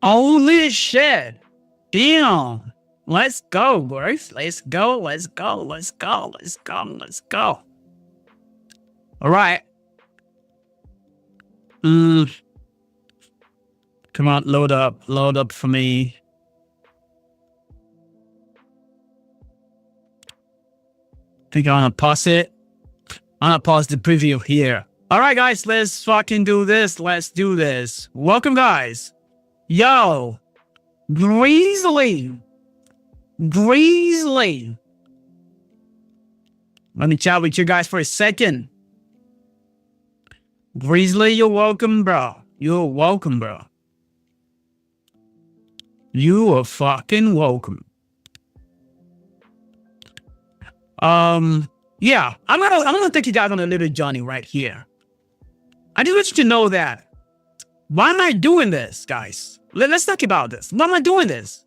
Holy shit. Damn. Let's go, boys. Let's go. Let's go. Let's go. Let's go. Let's go. All right. Come on, load up. Load up for me. I think I'm gonna pause it. I'm gonna pause the preview here. All right, guys, let's fucking do this. Let's do this. Welcome, guys. Yo, Grizzly. Grizzly. Let me chat with you guys for a second. Grizzly, you're welcome, bro. You're welcome, bro. You are fucking welcome. Yeah, I'm gonna take you guys on a little journey right here. I just want you to know that. Why am I doing this, guys? Let's talk about this. Why am I doing this?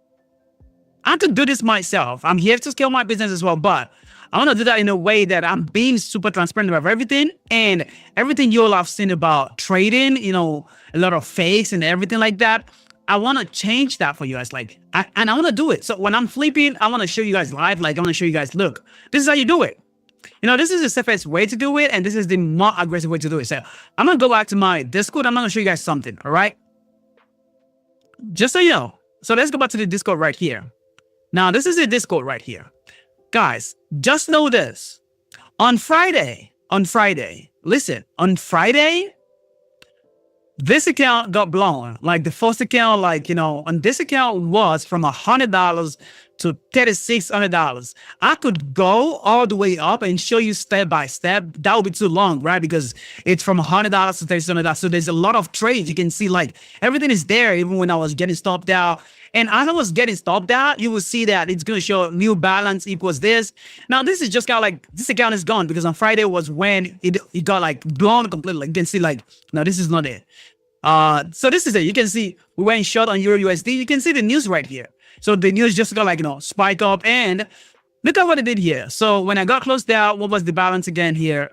I could do this myself. I'm here to scale my business as well, but I want to do that in a way that I'm being super transparent about everything, and everything you all have seen about trading, you know, a lot of fakes and everything like that. I want to change that for you guys. And I want to do it. So when I'm flipping, I want to show you guys live. I want to show you guys, look, this is how you do it. You know, this is the safest way to do it, and this is the more aggressive way to do it. So I'm going to go back to my Discord. I'm going to show you guys something, all right? Just so you know. So let's go back to the Discord right here. Now, this is the Discord right here. Guys, just know this. On Friday, listen, on Friday, this account got blown. Like the first account, on this account was from $100 to $3,600. I could go all the way up and show you step by step. That would be too long, right? Because it's from $100 to $3,600. So there's a lot of trades. You can see everything is there, even when I was getting stopped out. And as I was getting stopped out, you will see that it's going to show new balance equals this. Now, this is just kind of this account is gone because on Friday was when it got blown completely. You can see no, this is not it. So this is it. You can see we went short on Euro USD. You can see the news right here. So the news just got spike up, and look at what it did here. So when I got closed out, what was the balance again here?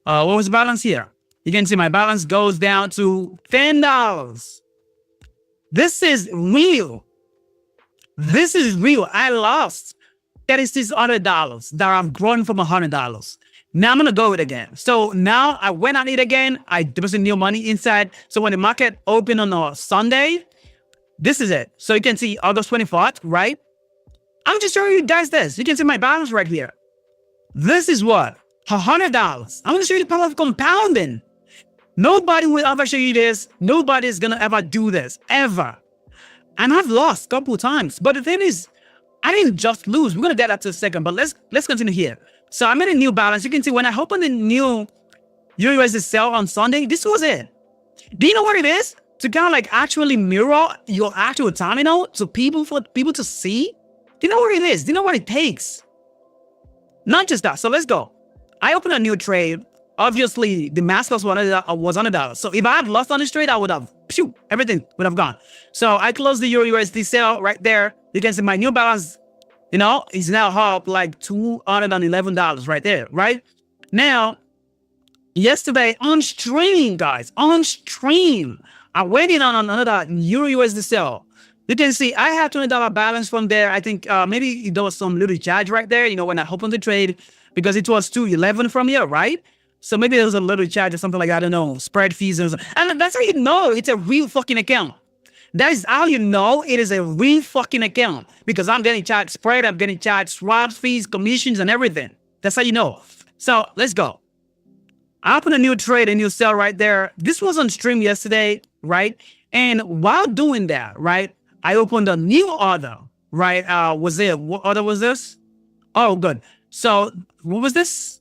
What was the balance here? You can see my balance goes down to $10. This is real. This is real. I lost $3,600 that I've grown from $100. Now I'm going to go with it again. So now I went on it again. I deposited new money inside. So when the market opened on a Sunday, this is it. So you can see August 24th, right? I'm just showing you guys this. You can see my balance right here. This is what? $100. I'm going to show you the power of compounding. Nobody will ever show you this. Nobody's going to ever do this, ever. And I've lost a couple of times. But the thing is, I didn't just lose. We're going to get that to a second. But let's continue here. So I made a new balance. You can see when I opened the new USD sell on Sunday, this was it. Do you know what it is? To kind of actually mirror your actual terminal to for people to see. Do you know what it is? Do you know what it takes? Not just that. So let's go. I opened a new trade. Obviously, the max loss was $100. So if I had lost on this trade, I would have, everything would have gone. So I closed the Euro USD sell right there. You can see my new balance, is now up $211 right there, right? Now, yesterday on stream, guys, on stream, I went in on another Euro USD sell. You can see I have $20 balance from there. I think maybe there was some little charge right there, when I opened the trade, because it was $211 from here, right? So maybe there was a little charge or something like that. I don't know, spread fees and that's how you know it's a real fucking account. That is how you know it is a real fucking account, because I'm getting charged spread, I'm getting charged swap fees, commissions, and everything. That's how you know. So let's go. I opened a new trade, a new sell right there. This was on stream yesterday, right? And while doing that, right, I opened a new order, right? What order was this? Oh, good. So what was this?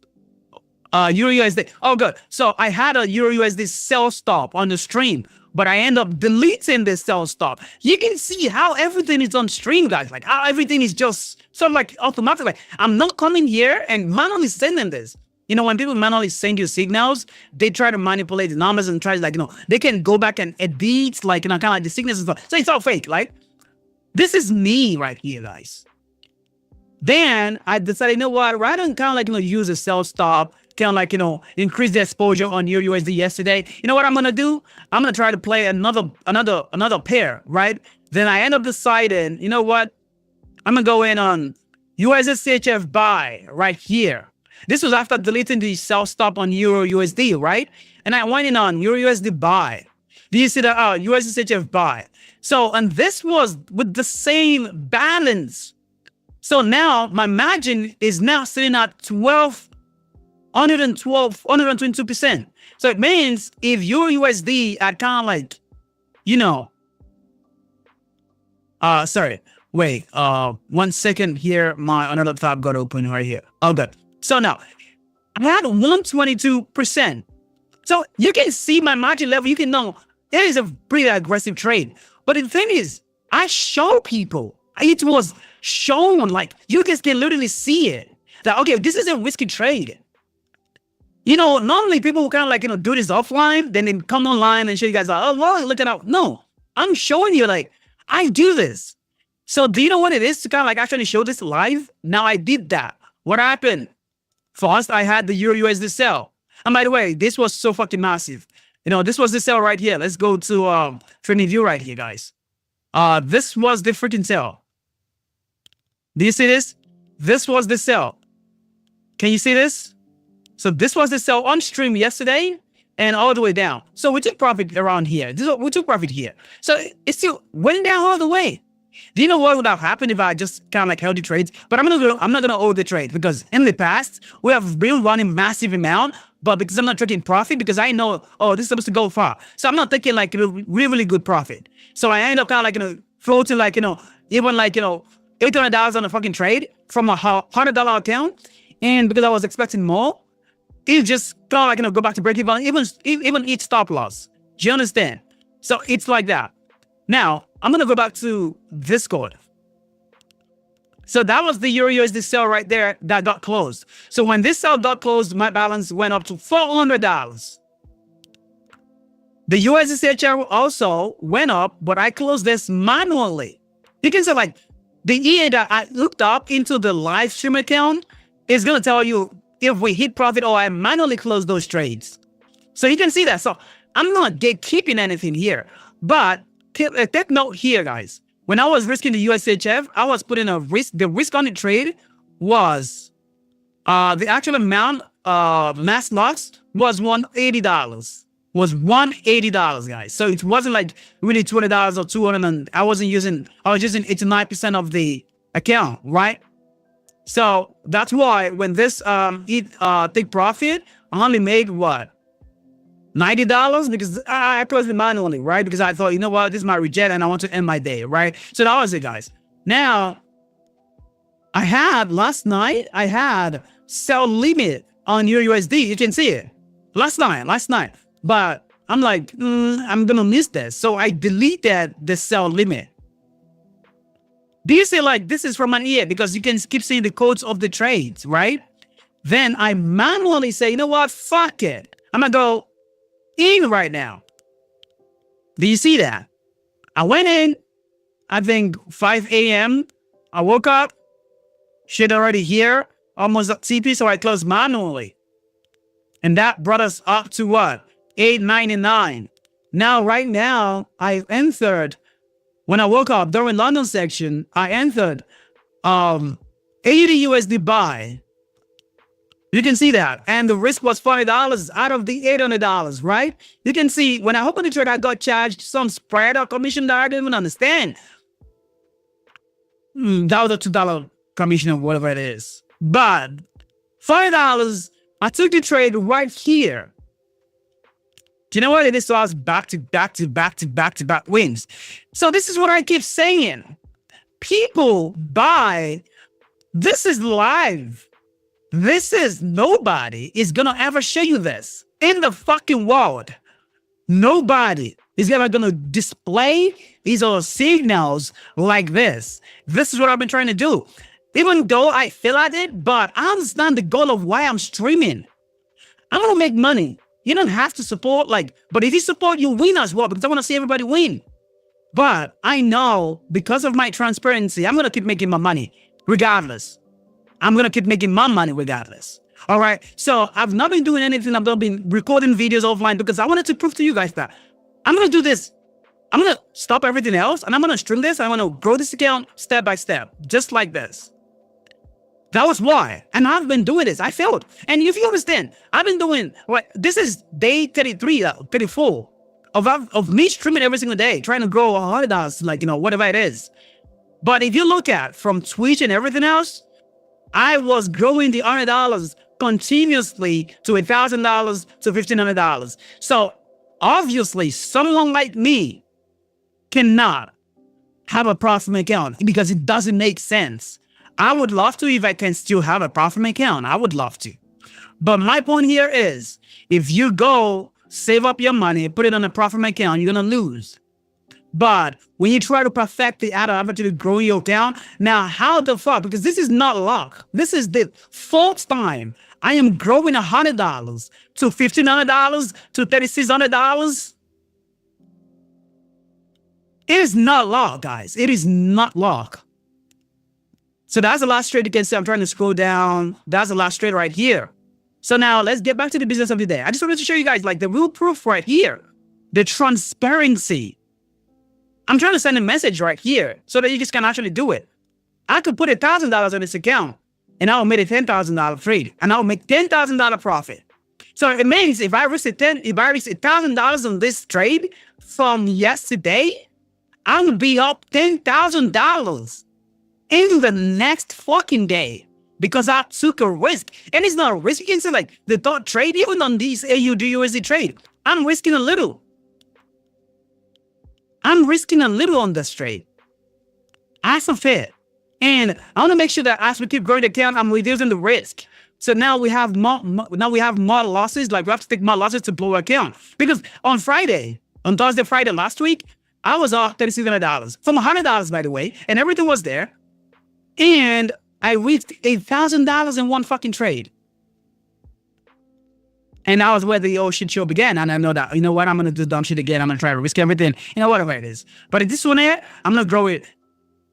Euro USD. Oh, good. So I had a Euro USD sell stop on the stream, but I end up deleting this sell stop. You can see how everything is on stream, guys. How everything is just sort of automatic. I'm not coming here and manually sending this. When people manually send you signals, they try to manipulate the numbers and try they can go back and edit, kind of the signals and stuff. So it's all fake. This is me right here, guys. Then I decided, rather than use a sell stop, kind of like, increase the exposure on Euro USD yesterday. You know what I'm going to do? I'm going to try to play another pair, right? Then I end up deciding, you know what? I'm going to go in on USD buy right here. This was after deleting the sell stop on Euro USD, right? And I went in on Euro USD buy. Do you see that? USD buy. So, and this was with the same balance. So now my margin is now sitting at 122%. So it means if Euro USD at kind of like, sorry, wait, 1 second here. My another tab got open right here. Oh, good. So now I had 122%. So you can see my margin level. You can know it is a pretty aggressive trade. But the thing is, I show people. It was shown, like, you guys can literally see it. That, okay, this is a risky trade. Normally people will kind of like, do this offline, then they come online and show you guys, like, oh, well, look it out. No, I'm showing you, like, I do this. So do you know what it is to kind of like actually show this live? Now I did that. What happened? First, I had the Euro USD sell. And by the way, this was so fucking massive. This was the sell right here. Let's go to trading view right here, guys. This was the freaking sell. Do you see this? This was the sell. Can you see this? So this was the sell on stream yesterday and all the way down. So we took profit around here. We took profit here. So it still went down all the way. Do you know what would have happened if I just kind of like held the trades? But I'm not gonna hold the trade because in the past we have been running massive amount, but because I'm not taking profit because I know, oh, this is supposed to go far. So I'm not taking like really good profit. So I end up kind of like floating like even like $800 on a fucking trade from a $100 account, and because I was expecting more, it just kind of like go back to break even, even each stop loss. Do you understand? So it's like that. Now I'm gonna go back to Discord. So that was the Euro USD sell right there that got closed. So when this sell got closed, my balance went up to $400. The USD also went up, but I closed this manually. You can say like the EA that I looked up into the live stream account is gonna tell you if we hit profit or I manually close those trades. So you can see that. So I'm not gatekeeping anything here, but take note here, guys. When I was risking the USHF, I was putting a risk. The risk on the trade was the actual amount of mass loss was $180. Was $180, guys. So it wasn't like really $20 or $200. And I was using 89% of the account, right? So that's why when this take profit, I only made what? $90 because I closed it manually, right? Because I thought, you know what, this is my reject and I want to end my day, right? So that was it, guys. Now, last night, I had sell limit on Euro USD. You can see it. Last night. But I'm like, I'm going to miss this. So I deleted the sell limit. Do you see like this is from an EA because you can keep seeing the codes of the trades, right? Then I manually say, you know what, fuck it. I'm going to go in right now. Do you see that? I went in, I think 5 a.m. I woke up, shit already here, almost at TP, so I closed manually. And that brought us up to what? $8.99. Now, right now, I entered, when I woke up during London section, I entered 80 USD buy. You can see that. And the risk was $40 out of the $800, right? You can see when I opened the trade, I got charged some spread or commission that I didn't even understand. That was a $2 commission or whatever it is. But $40, I took the trade right here. Do you know what it is? So I was back to back wins. So this is what I keep saying. People buy. This is live. This is nobody is gonna ever show you this in the fucking world. Nobody is ever gonna display these other signals like this. This is what I've been trying to do. Even though I feel at it, but I understand the goal of why I'm streaming. I want to make money. You don't have to support, but if you support, you win as well, because I want to see everybody win. But I know because of my transparency, I'm going to keep making my money regardless. I'm going to keep making my money regardless. All right. So I've not been doing anything. I've not been recording videos offline because I wanted to prove to you guys that I'm going to do this. I'm going to stop everything else and I'm going to stream this. I'm going to grow this account step by step, just like this. That was why. And I've been doing this. I failed. And if you understand, I've been doing this is day 33, 34 of me streaming every single day, trying to grow $100, like, whatever it is. But if you look at from Twitch and everything else, I was growing the $100 continuously to $1,000 to $1,500. So obviously, someone like me cannot have a profit account because it doesn't make sense. I would love to if I can still have a profit account. I would love to. But my point here is, if you go save up your money, put it on a profit account, you're going to lose. But when you try to perfect the art of actually growing your account, now how the fuck? Because this is not luck. This is the fourth time I am growing $100 to $1,500 to $3,600. It is not luck, guys. It is not luck. So that's the last trade you can see. I'm trying to scroll down. That's the last trade right here. So now let's get back to the business of the day. I just wanted to show you guys like the real proof right here. The transparency. I'm trying to send a message right here so that you just can actually do it. I could put $1,000 on this account and I'll make a $10,000 trade and I'll make $10,000 profit. So it means if I risk $1,000 on this trade from yesterday, I will be up $10,000 in the next fucking day because I took a risk. And it's not a risk. You can say like the third trade, even on these AUD-USD trade, I'm risking a little. I'm risking a little on this trade. As a fit. And I want to make sure that as we keep growing the account, I'm reducing the risk. So now we have more losses. Like we have to take more losses to blow our account. Because on Friday, on Thursday, Friday last week, I was off $3,600 from $100, by the way, and everything was there. And I reached $1,000 in one fucking trade. And that was where the old shit show began. And I know that, you know what, I'm going to do dumb shit again. I'm going to try to risk everything. You know, whatever it is. But in this one here, I'm going to grow it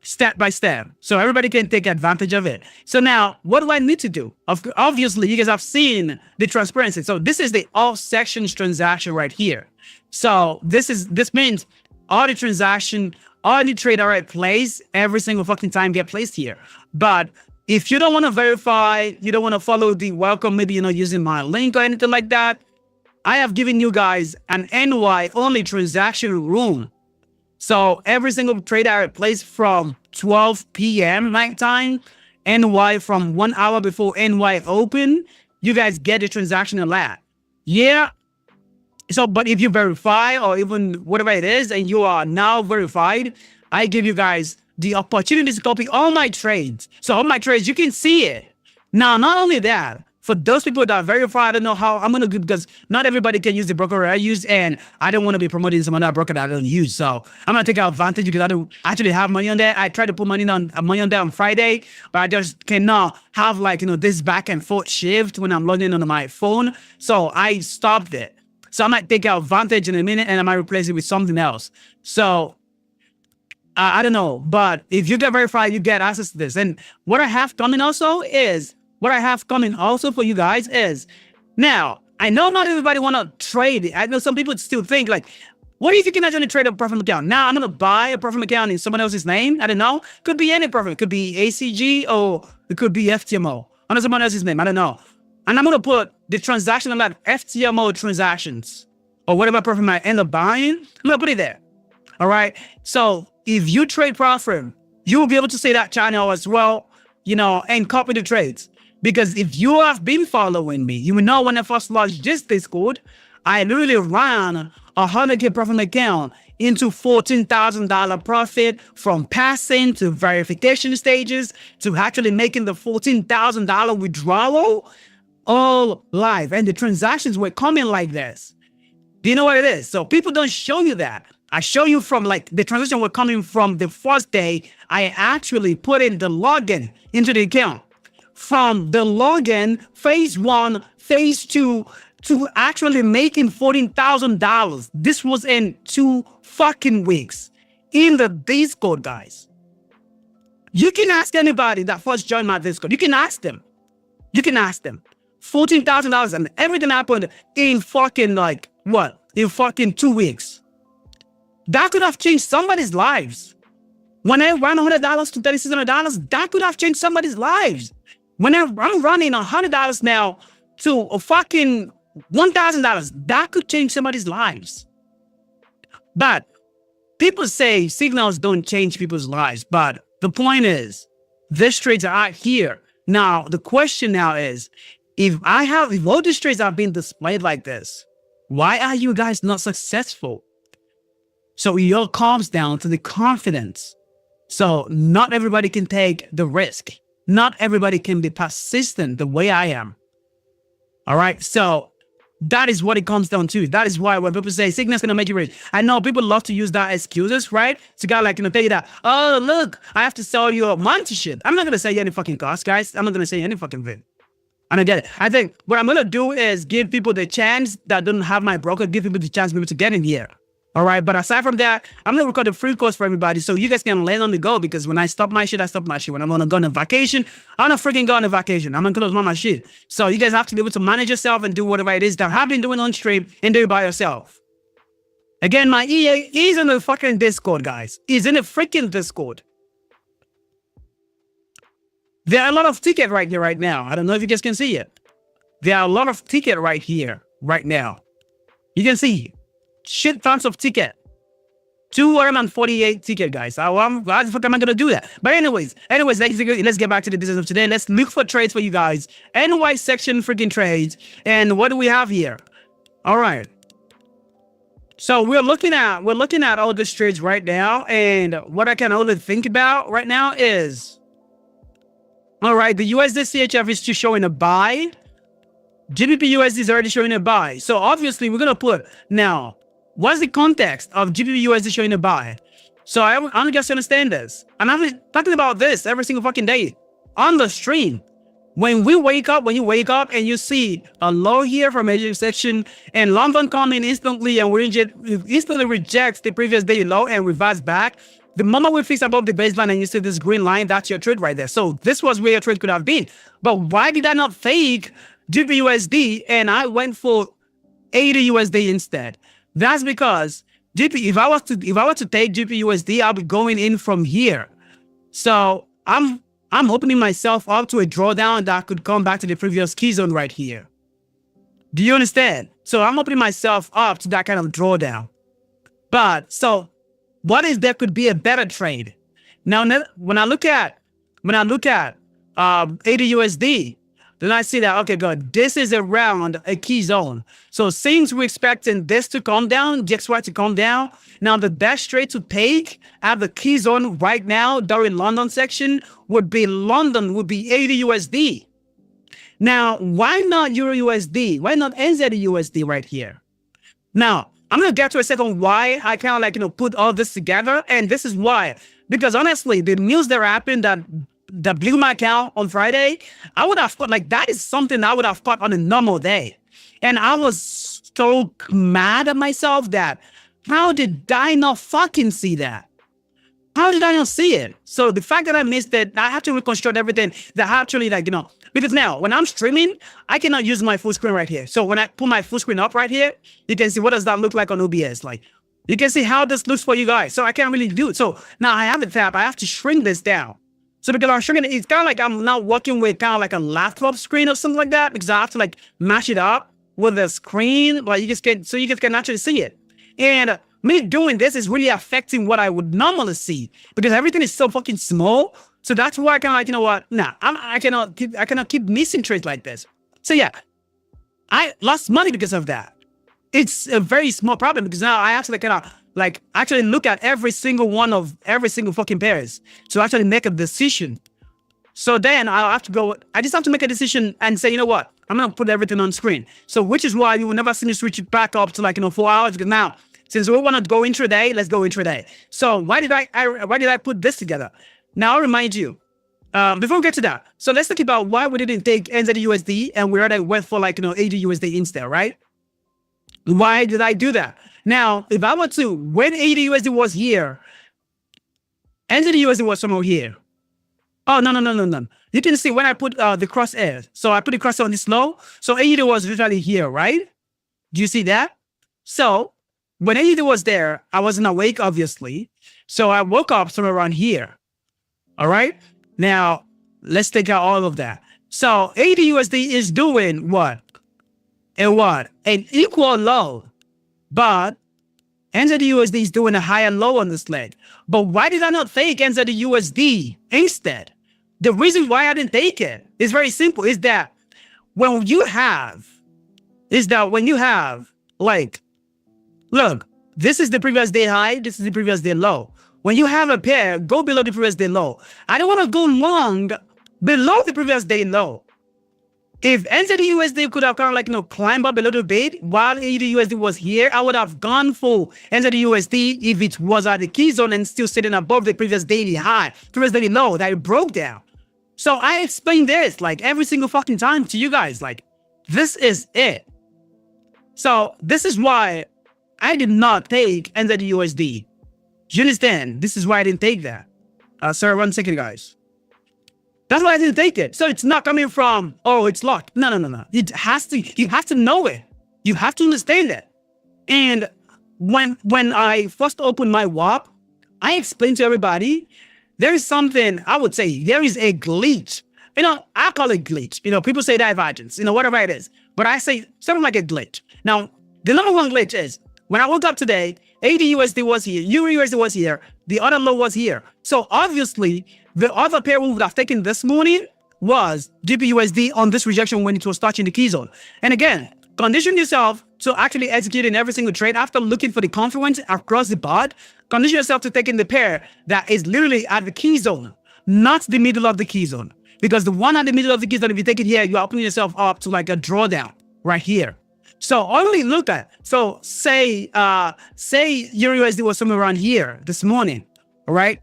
step by step so everybody can take advantage of it. So now, what do I need to do? Obviously, you guys have seen the transparency. So this is the all sections transaction right here. So this means all the transaction, all the trade are at place every single fucking time get placed here. But if you don't want to verify, you don't want to follow the welcome, maybe you're not using my link or anything like that, I have given you guys an NY only transaction room. So every single trade are at place from 12 p.m. night time, NY from 1 hour before NY open, you guys get the transaction alert. Yeah. So, but if you verify or even whatever it is, and you are now verified, I give you guys the opportunity to copy all my trades. So all my trades, you can see it. Now, not only that, for those people that are verified, I don't know how I'm going to do, because not everybody can use the broker I use, and I don't want to be promoting some other broker that I don't use. So I'm going to take advantage because I don't actually have money on that. I tried to put money on that on Friday, but I just cannot have like, this back and forth shift when I'm logging in on my phone. So I stopped it. So I might take advantage in a minute and I might replace it with something else. So I don't know, but if you get verified, you get access to this. And what I have coming also for you guys is, now, I know not everybody want to trade. I know some people still think like, what if you can actually trade a profit account? Now I'm going to buy a profit account in someone else's name. I don't know. Could be any profit. It could be ACG or it could be FTMO under someone else's name. I don't know. And I'm going to put the transaction on that FTMO transactions or whatever profit I might end up buying. I'm going to put it there. All right. So if you trade profit, you will be able to see that channel as well, and copy the trades. Because if you have been following me, you will know when I first launched this Discord, I literally ran a 100K profit account into $14,000 profit from passing to verification stages to actually making the $14,000 withdrawal all live. And the transactions were coming like this. Do you know what it is? So people don't show you that. I show you from like the transaction were coming from the first day. I actually put in the login into the account. From the login, phase 1, phase 2, to actually making $14,000. This was in 2 fucking weeks in the Discord, guys. You can ask anybody that first joined my Discord. You can ask them. $14,000, and everything happened in fucking like what? In fucking 2 weeks. That could have changed somebody's lives. When I ran $100 to $3,600, that could have changed somebody's lives. When I'm running $100 now to a fucking $1,000, that could change somebody's lives. But people say signals don't change people's lives. But the point is, these trades are out here. Now, the question now is, if all these trades are being displayed like this, why are you guys not successful? So it all comes down to the confidence. So not everybody can take the risk. Not everybody can be persistent the way I am. All right. So that is what it comes down to. That is why when people say signal's going to make you rich, I know people love to use that excuses, right? To kind of like, tell you that, oh, look, I have to sell you a month shit. I'm not going to say any fucking cost, guys. I'm not going to say any fucking thing. And I get it. I think what I'm going to do is give people the chance that don't have my broker, give people the chance maybe to get in here. All right. But aside from that, I'm going to record a free course for everybody so you guys can learn on the go, because when I stop my shit, I stop my shit. When I'm going to go on a vacation, I'm not freaking go on a vacation. I'm going to close my shit. So you guys have to be able to manage yourself and do whatever it is that I've been doing on stream and do it by yourself. Again, my EA is in the fucking Discord, guys. He's in the freaking Discord. There are a lot of tickets right here right now. I don't know if you guys can see it. There are a lot of tickets right here right now. You can see shit tons of ticket. 248 ticket, guys. How the fuck am I gonna do that? But anyways, let's get back to the business of today. Let's look for trades for you guys. NY section freaking trades. And what do we have here? All right. So we're looking at all these trades right now, and what I can only think about right now is, all right, the USD CHF is still showing a buy. GBP USD is already showing a buy. So obviously we're gonna put now. What's the context of GBP USD showing a buy? So I want you guys to understand this. And I'm talking about this every single fucking day on the stream. When you wake up and you see a low here from Asian section and London coming instantly and we instantly rejects the previous day low and reverse back, the moment we fix above the baseline and you see this green line, that's your trade right there. So this was where your trade could have been. But why did I not fake GBP USD and I went for 80 USD instead? That's because if I were to take GBP USD, I'll be going in from here. So I'm opening myself up to a drawdown that could come back to the previous key zone right here. Do you understand? So I'm opening myself up to that kind of drawdown. But so what if there could be a better trade? Now when I look at 80 USD, then I see that, okay, good, this is around a key zone. So since we're expecting this to come down, DXY to come down, now the best trade to take at the key zone right now during London section would be 80 USD. Now, why not Euro USD? Why not NZ USD right here? Now, I'm going to get to a second why I kind of like, put all this together. And this is why. Because honestly, the news that happened that blew my account on Friday, I would have thought like that is something I would have thought on a normal day. And I was so mad at myself that how did I not fucking see that? How did I not see it? So the fact that I missed it, I have to reconstruct everything that actually because now when I'm streaming, I cannot use my full screen right here. So when I put my full screen up right here, you can see what does that look like on OBS. Like you can see how this looks for you guys. So I can't really do it. So now I have the tab, I have to shrink this down. So because I'm shrinking, it's kind of like I'm now working with kind of like a laptop screen or something like that, because I have to like match it up with the screen, but you can actually see it. And me doing this is really affecting what I would normally see because everything is so fucking small. So that's why I kind of like, you know what? Nah, I cannot keep missing trades like this. So yeah, I lost money because of that. It's a very small problem because now I actually cannot like actually look at every single fucking pairs to actually make a decision. So then I just have to make a decision and say, you know what? I'm going to put everything on screen. So which is why you will never see me switch it back up to like, 4 hours. Because now, since we want to go intraday, let's go intraday. So why did I put this together? Now I'll remind you, before we get to that, so let's talk about why we didn't take NZUSD and we already went for like, 80 USD instead, right? Why did I do that? Now, if I were to, when 80 USD was here, NZUSD was somewhere here. Oh, no, no, no, no, no. You can see when I put the crosshair. So I put the crosshair on this low. So AUD was literally here, right? Do you see that? So when AUD was there, I wasn't awake, obviously. So I woke up somewhere around here. All right. Now let's take out all of that. So AUD is doing what? And what? An equal low. But NZUSD is doing a higher low on this leg. But why did I not take NZUSD instead? The reason why I didn't take it is very simple. Is that when you have, like, look, this is the previous day high, this is the previous day low. When you have a pair, go below the previous day low. I don't want to go long below the previous day low. If NZUSD could have kind of like, climbed up a little bit while AUD was here, I would have gone for NZUSD if it was at the key zone and still sitting above the previous daily high, previous daily low that it broke down. So I explain this like every single fucking time to you guys. Like, this is it. So this is why I did not take NZUSD. You understand? This is why I didn't take that. Sir, 1 second, guys. That's why I didn't take it. So it's not coming from, oh, it's locked. No, no, no, no. You have to know it. You have to understand it. And when I first opened my WAP, I explained to everybody, there is something, I would say, there is a glitch. I call it glitch. People say divergence, whatever it is. But I say something like a glitch. Now, the number one glitch is, when I woke up today, AUD was here, EURUSD was here, the other low was here. So obviously, the other pair we would have taken this morning was GBUSD on this rejection when it was touching the key zone. And again, condition yourself to actually executing every single trade after looking for the confluence across the board. Condition yourself to taking the pair that is literally at the key zone, not the middle of the key zone. Because the one at the middle of the key zone, if you take it here, you're opening yourself up to like a drawdown right here. So only look at, so say EURUSD was somewhere around here this morning, all right?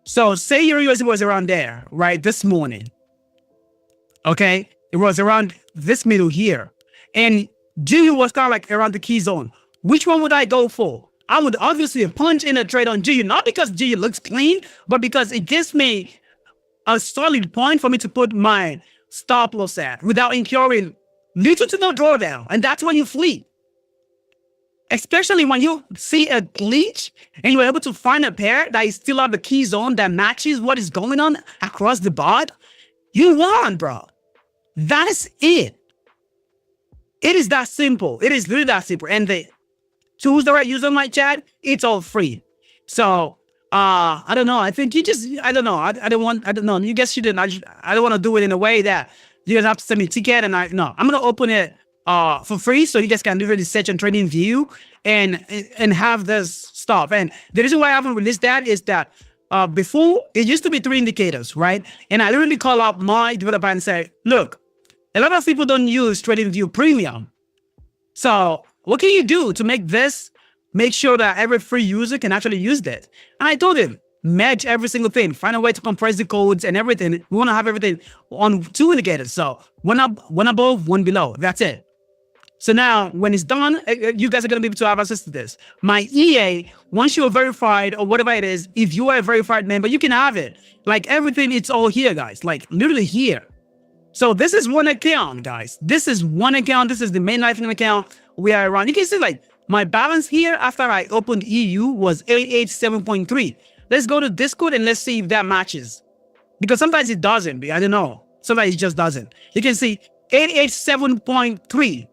So say EURUSD was around there, right, this morning, okay? It was around this middle here. And GU was kind of like around the key zone. Which one would I go for? I would obviously punch in a trade on GU, not because GU looks clean, but because it gives me a solid point for me to put my stop loss at without incurring little to no drawdown. And that's when you flee. Especially when you see a glitch and you're able to find a pair that is still at the key zone that matches what is going on across the board, you won, bro. That is it. It is that simple. It is really that simple. And the tools that I use on my chat, it's all free. So, I don't know. I think you just, I don't know. I don't know. You guys shouldn't. I don't want to do it in a way that you guys have to send me a ticket. And I'm going to open it for free, so you guys can literally search on trading view and have this stuff. And the reason why I haven't released that is that before it used to be 3 indicators, right? And I literally call up my developer and say, look, a lot of people don't use trading view premium. So what can you do to make sure that every free user can actually use that? And I told him, merge every single thing, find a way to compress the codes and everything. We want to have everything on 2 indicators. So one up, one above, one below. That's it. So now when it's done, you guys are going to be able to have access to this. My EA, once you're verified or whatever it is, if you are a verified member, you can have it. Like everything, it's all here, guys. Like literally here. So this is one account, guys. This is one account. This is the main Lightning account we are around. You can see like my balance here after I opened EU was 887.3. Let's go to Discord and let's see if that matches. Because sometimes it doesn't. I don't know. Sometimes it just doesn't. You can see 887.3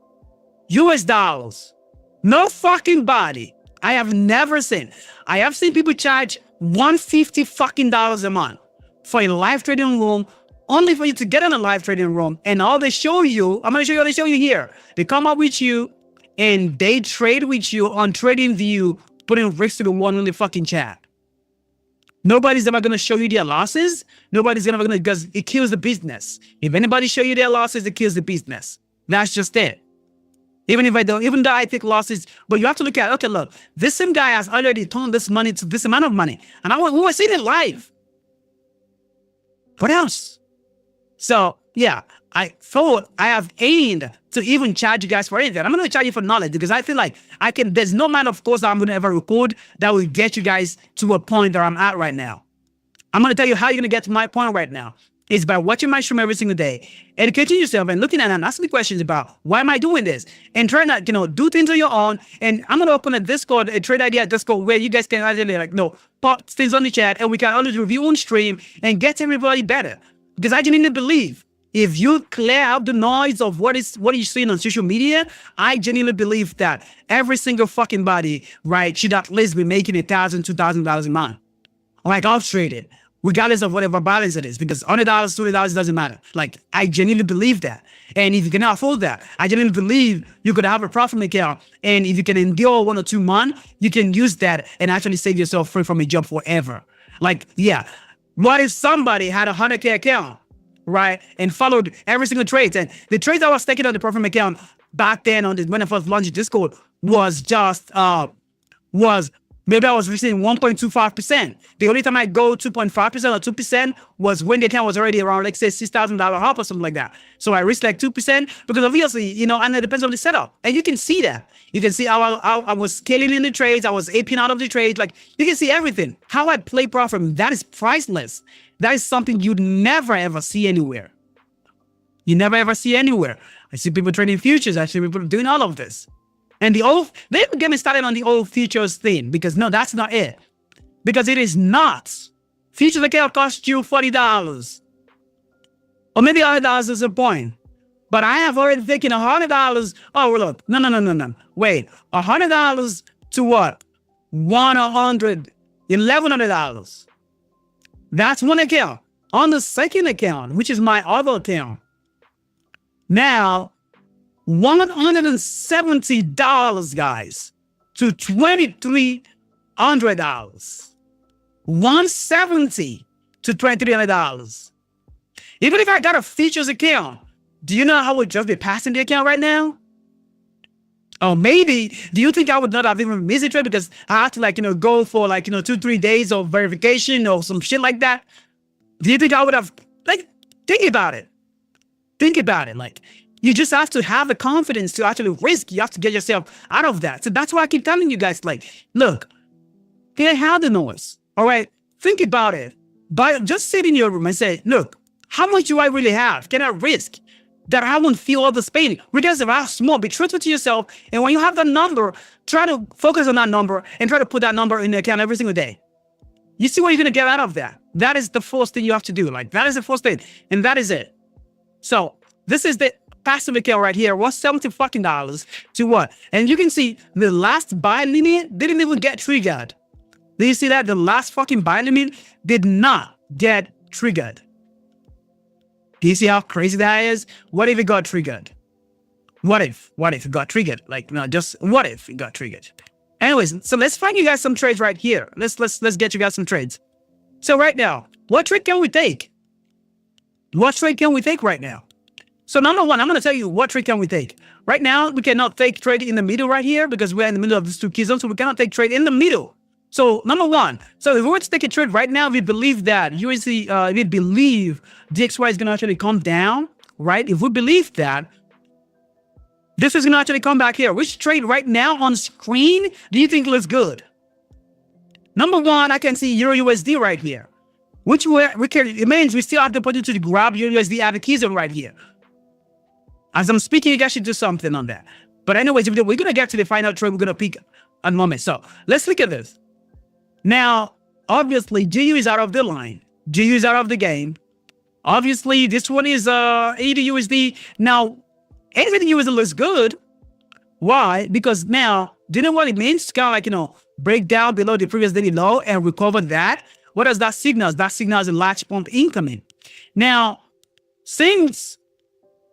US dollars. No fucking body. I have never seen. I have seen people charge $150 fucking dollars a month for a live trading room, only for you to get in a live trading room. And all they show you, I'm going to show you what they show you here. They come up with you and they trade with you on trading view, putting risks to the one in the fucking chat. Nobody's ever going to show you their losses. Nobody's ever going to, because it kills the business. If anybody show you their losses, it kills the business. That's just it. Even though I take losses, but you have to look at, okay, look, this same guy has already turned this money to this amount of money. And we were seeing it live. What else? So yeah, I thought I have aimed to even charge you guys for anything. I'm going to charge you for knowledge because I feel like there's no amount of course that I'm going to ever record that will get you guys to a point that I'm at right now. I'm going to tell you how you're going to get to my point right now. Is by watching my stream every single day, educating yourself and looking at it and asking questions about why am I doing this, and trying to, do things on your own. And I'm going to open a Discord, a trade idea Discord, where you guys can actually pop things on the chat, and we can always review on stream and get everybody better. Because I genuinely believe if you clear out the noise of what you're seeing on social media, I genuinely believe that every single fucking body, right, should at least be making $1,000, $2,000 a month. Like I've traded, regardless of whatever balance it is, because $100, $20 doesn't matter. Like, I genuinely believe that. And if you cannot afford that, I genuinely believe you could have a profit account. And if you can endure 1 or 2 months, you can use that and actually save yourself free from a job forever. Like, yeah. What if somebody had a 100K account, right, and followed every single trade? And the trades I was taking on the profit account back then when I first launched Discord was just, maybe I was receiving 1.25%. The only time I go 2.5% or 2% was when the account was already around, like, say, $6,000 up or something like that. So I risked like 2% because obviously, and it depends on the setup. And you can see that. You can see how I was scaling in the trades. I was aping out of the trades. Like, you can see everything. How I play profit, that is priceless. That is something you'd never, ever see anywhere. You never, ever see anywhere. I see people trading futures. I see people doing all of this. And they get me started on the old futures thing, because no, that's not it. Because it is not. Futures account cost you $40. Or maybe $100 is a point. But I have already taken $100. Oh, look. No. Wait. $100 to what? $1,100. That's one account. On the second account, which is my other account. Now, $170, guys, to $2,300. $170 to $2,300. Even if I got a futures account, do you know how I would just be passing the account right now? Or maybe, do you think I would not have even missed a trade because I had to go for 2-3 days of verification or some shit like that? Do you think I would have, think about it. Think about it. You just have to have the confidence to actually risk. You have to get yourself out of that. So that's why I keep telling you guys, look, can't have the noise. All right, think about it. Just sit in your room and say, look, how much do I really have? Can I risk that I won't feel all this pain? Regardless of how small, be truthful to yourself. And when you have that number, try to focus on that number and try to put that number in the account every single day. You see what you're going to get out of that. That is the first thing you have to do. That is the first thing. And that is it. So this is the passive account right here. Was $70 to what? And you can see the last buy limit didn't even get triggered. Do you see that? The last fucking buy limit did not get triggered. Do you see how crazy that is? What if it got triggered? What if it got triggered? Just what if it got triggered? Anyways, so let's find you guys some trades right here. Let's get you guys some trades. So right now, what trade can we take? What trade can we take right now? So number one, I'm going to tell you what trade can we take. Right now, we cannot take trade in the middle right here because we're in the middle of these two key zones, so we cannot take trade in the middle. So number one, so if we were to take a trade right now, we believe that USD, we believe DXY is going to actually come down, right? If we believe that, this is going to actually come back here. Which trade right now on screen do you think looks good? Number one, I can see Euro USD right here, which it means we still have the opportunity to grab Euro USD out of the key zone right here. As I'm speaking, you guys should do something on that. But anyways, we're going to get to the final trade. We're going to pick a moment. So let's look at this. Now, obviously, GU is out of the line. GU is out of the game. Obviously, this one is 80 USD. Now, everything USD looks good. Why? Because now, do you know what it means? Kind of break down below the previous daily low and recover that. What does that signal? That signals a large pump incoming. Now, since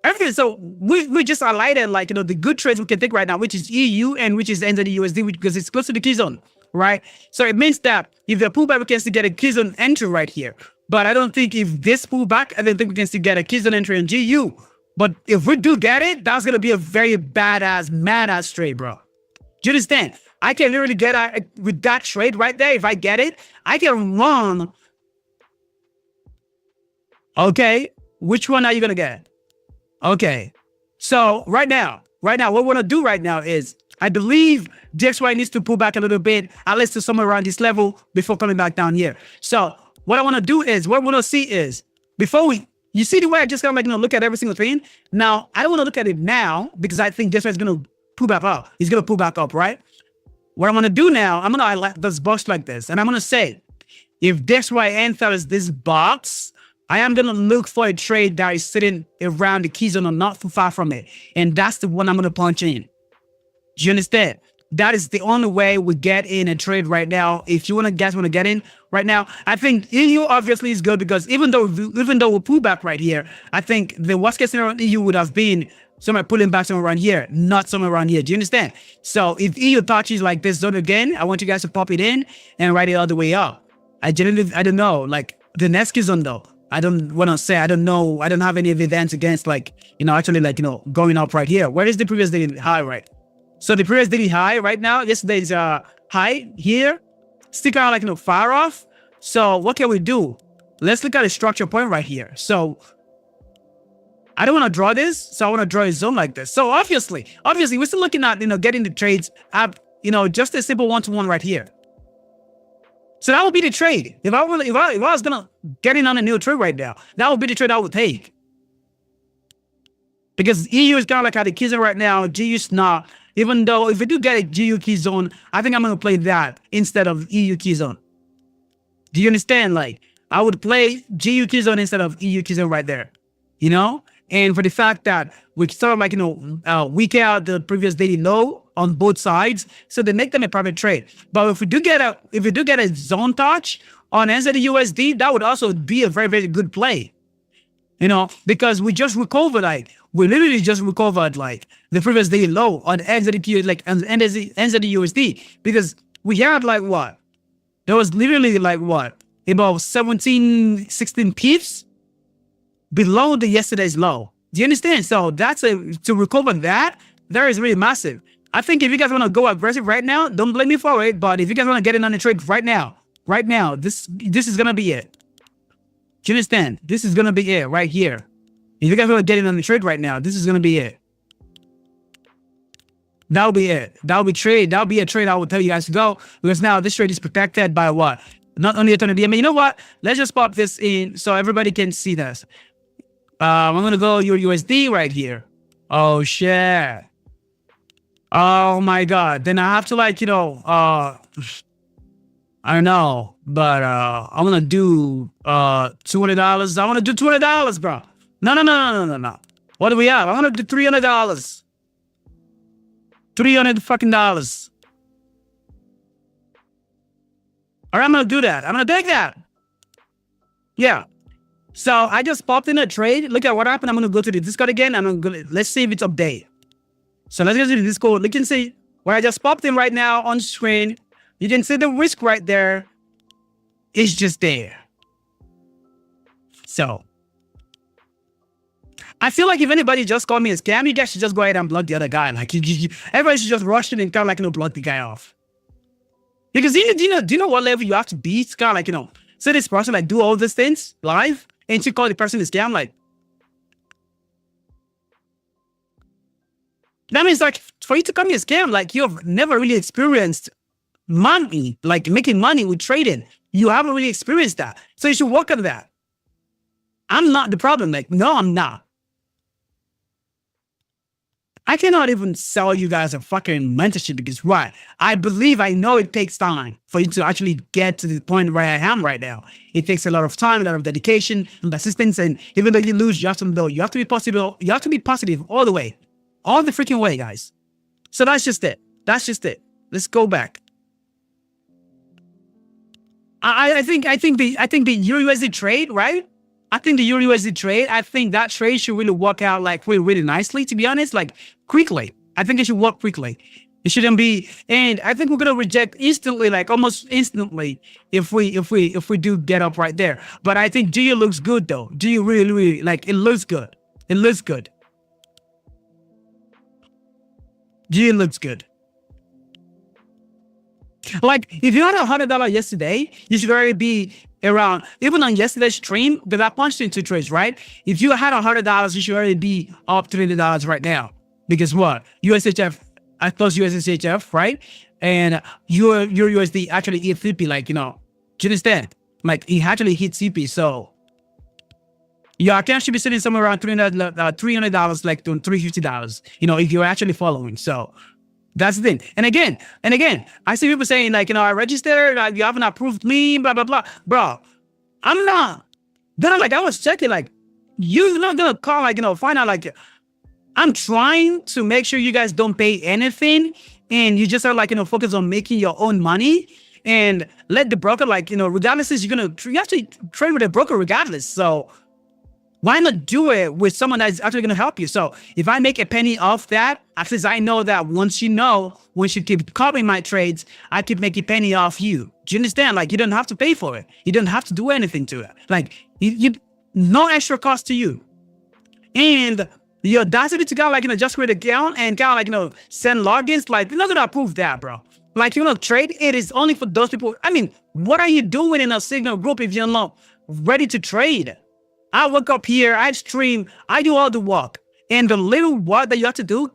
everything, so we just highlighted the good trades we can take right now, which is EU and which is NZD because it's close to the key zone, right? So it means that if the pullback, we can still get a key zone entry right here. But I don't think if this pullback, I don't think we can still get a key zone entry in GU. But if we do get it, that's gonna be a very badass, mad-ass trade, bro. Do you understand? I can literally get with that trade right there. If I get it, I can run. Okay, which one are you gonna get? Okay, so right now, what we want to do right now is, I believe DXY needs to pull back a little bit, at least to somewhere around this level before coming back down here. So what I want to do is, what we want to see is, before you see the way I just kind of like, look at every single thing. Now, I don't want to look at it now because I think this one's going to pull back up. He's going to pull back up, right? What I'm going to do now, I'm going to highlight this box like this. And I'm going to say, if this right enters this box, I am going to look for a trade that is sitting around the key zone or not too far from it. And that's the one I'm going to punch in. Do you understand? That is the only way we get in a trade right now. If you guys want to get in right now, I think EU obviously is good because even though we pull back right here, I think the worst case scenario EU would have been somewhere pulling back somewhere around here, not somewhere around here. Do you understand? So if EU touches like this zone again, I want you guys to pop it in and write it all the way up. I don't know, like the next key zone though. I don't want to say, I don't know. I don't have any evidence against actually going up right here. Where is the previous daily high, right? So the previous daily high right now, yesterday's high here, still kind of far off. So what can we do? Let's look at a structure point right here. So I don't want to draw this, so I want to draw a zone like this. So obviously, we're still looking at getting the trades up, just a simple one-to-one right here. So that would be the trade. If I was gonna get in on a new trade right now, that would be the trade I would take. Because EU is kind of like at the key zone right now, GU is not. Even though if we do get a GU key zone, I think I'm going to play that instead of EU key zone. Do you understand? Like, I would play GU key zone instead of EU key zone right there. And for the fact that we sort of weak out the previous daily low on both sides, so they make them a private trade. But if we do get a zone touch on NZUSD, that would also be a very, very good play. Because we just recovered, we literally just recovered the previous daily low on NZUSD, on NZUSD, because we had what? There was literally about 17, 16 pips below the yesterday's low. Do you understand? So to recover that is really massive. I think if you guys want to go aggressive right now, don't blame me for it. But if you guys want to get in on the trade right now, this is gonna be it. Do you understand? This is gonna be it right here. If you guys want to get in on the trade right now, this is gonna be it. That'll be it. That'll be a trade I will tell you guys to go, because now this trade is protected by what? Not only a ton of DMA. You know what? Let's just pop this in so everybody can see this. I'm gonna go your USD right here. Oh shit. Oh my god. Then I have to I don't know, but I'm gonna do $200. I wanna do $200, bro. No. What do we have? I wanna do $300. $300 fucking dollars. Alright, I'm gonna do that. I'm gonna take that. Yeah. So I just popped in a trade. Look at what happened. I'm gonna go to the Discord again. Let's see if it's updated. So let's go to the Discord. You can see where I just popped in right now on screen. You can see the risk right there. It's just there. So I feel like if anybody just called me a scam, you guys should just go ahead and block the other guy. Everybody should just rush in and kind of block the guy off. Because do you know what level you have to be to kind of say this person do all these things live and to call the person a scam? That means for you to call me a scam, you've never really experienced money, making money with trading. You haven't really experienced that. So you should work on that. I'm not the problem. No, I'm not. I cannot even sell you guys a fucking mentorship because why? I know it takes time for you to actually get to the point where I am right now. It takes a lot of time, a lot of dedication and persistence. And even though you lose, you have to know. You have to be positive. You have to be positive all the way. All the freaking way, guys. So that's just it. Let's go back. I think the Euro USD trade, right? I think the Euro USD trade, I think that trade should really work out really nicely, to be honest, quickly. I think it should work quickly. It shouldn't be, and I think we're gonna reject instantly, almost instantly, if we do get up right there. But I think GU looks good though. GU really it looks good. It looks good. GU looks good. If you had $100 yesterday, you should already be around, even on yesterday's stream, because I punched into trades, right? If you had $100, you should already be up $300 right now. Because what? USHF, I close USHF, right? And your USD actually E50, do you understand? Like it actually hit CP. So your account should be sitting somewhere around $300, like to $350. If you're actually following. So that's the thing. And again, I see people saying like, I registered, you haven't approved me, blah blah blah, bro. I'm not. Then I was checking, like, you're not gonna call, like, find out, like, I'm trying to make sure you guys don't pay anything, and you just are like, focus on making your own money, and let the broker, like, regardless, you have to trade with a broker regardless. So why not do it with someone that's actually going to help you? So if I make a penny off that, at least I know that once you keep copying my trades, I keep making penny off you. Do you understand? Like, you don't have to pay for it. You don't have to do anything to it. Like, you no extra cost to you. And the audacity to kind of just create an account and send logins, like, you're not going to approve that, bro. Like, trade, it is only for those people. I mean, what are you doing in a Signal group if you're not ready to trade? I wake up here, I stream, I do all the work. And the little work that you have to do,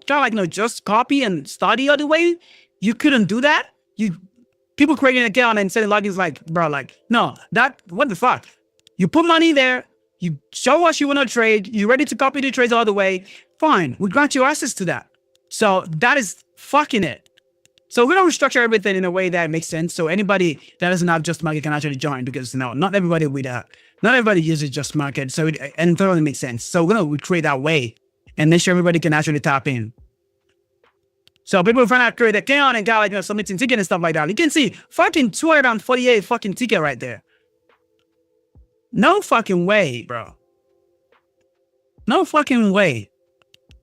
just copy and study all the way, you couldn't do that? People creating an account and sending logins, like, bro, like, no, what the fuck? You put money there, you show us you want to trade, you're ready to copy the trades all the way, fine, we grant you access to that. So that is fucking it. So we're going to restructure everything in a way that makes sense. So anybody that doesn't have Just Market can actually join, because not everybody uses Just Market. So it totally makes sense. So we're going to create that way and make sure everybody can actually tap in. So people trying to create an account and got submitting ticket and stuff like that. You can see fucking 248 fucking ticket right there. No fucking way, bro. No fucking way.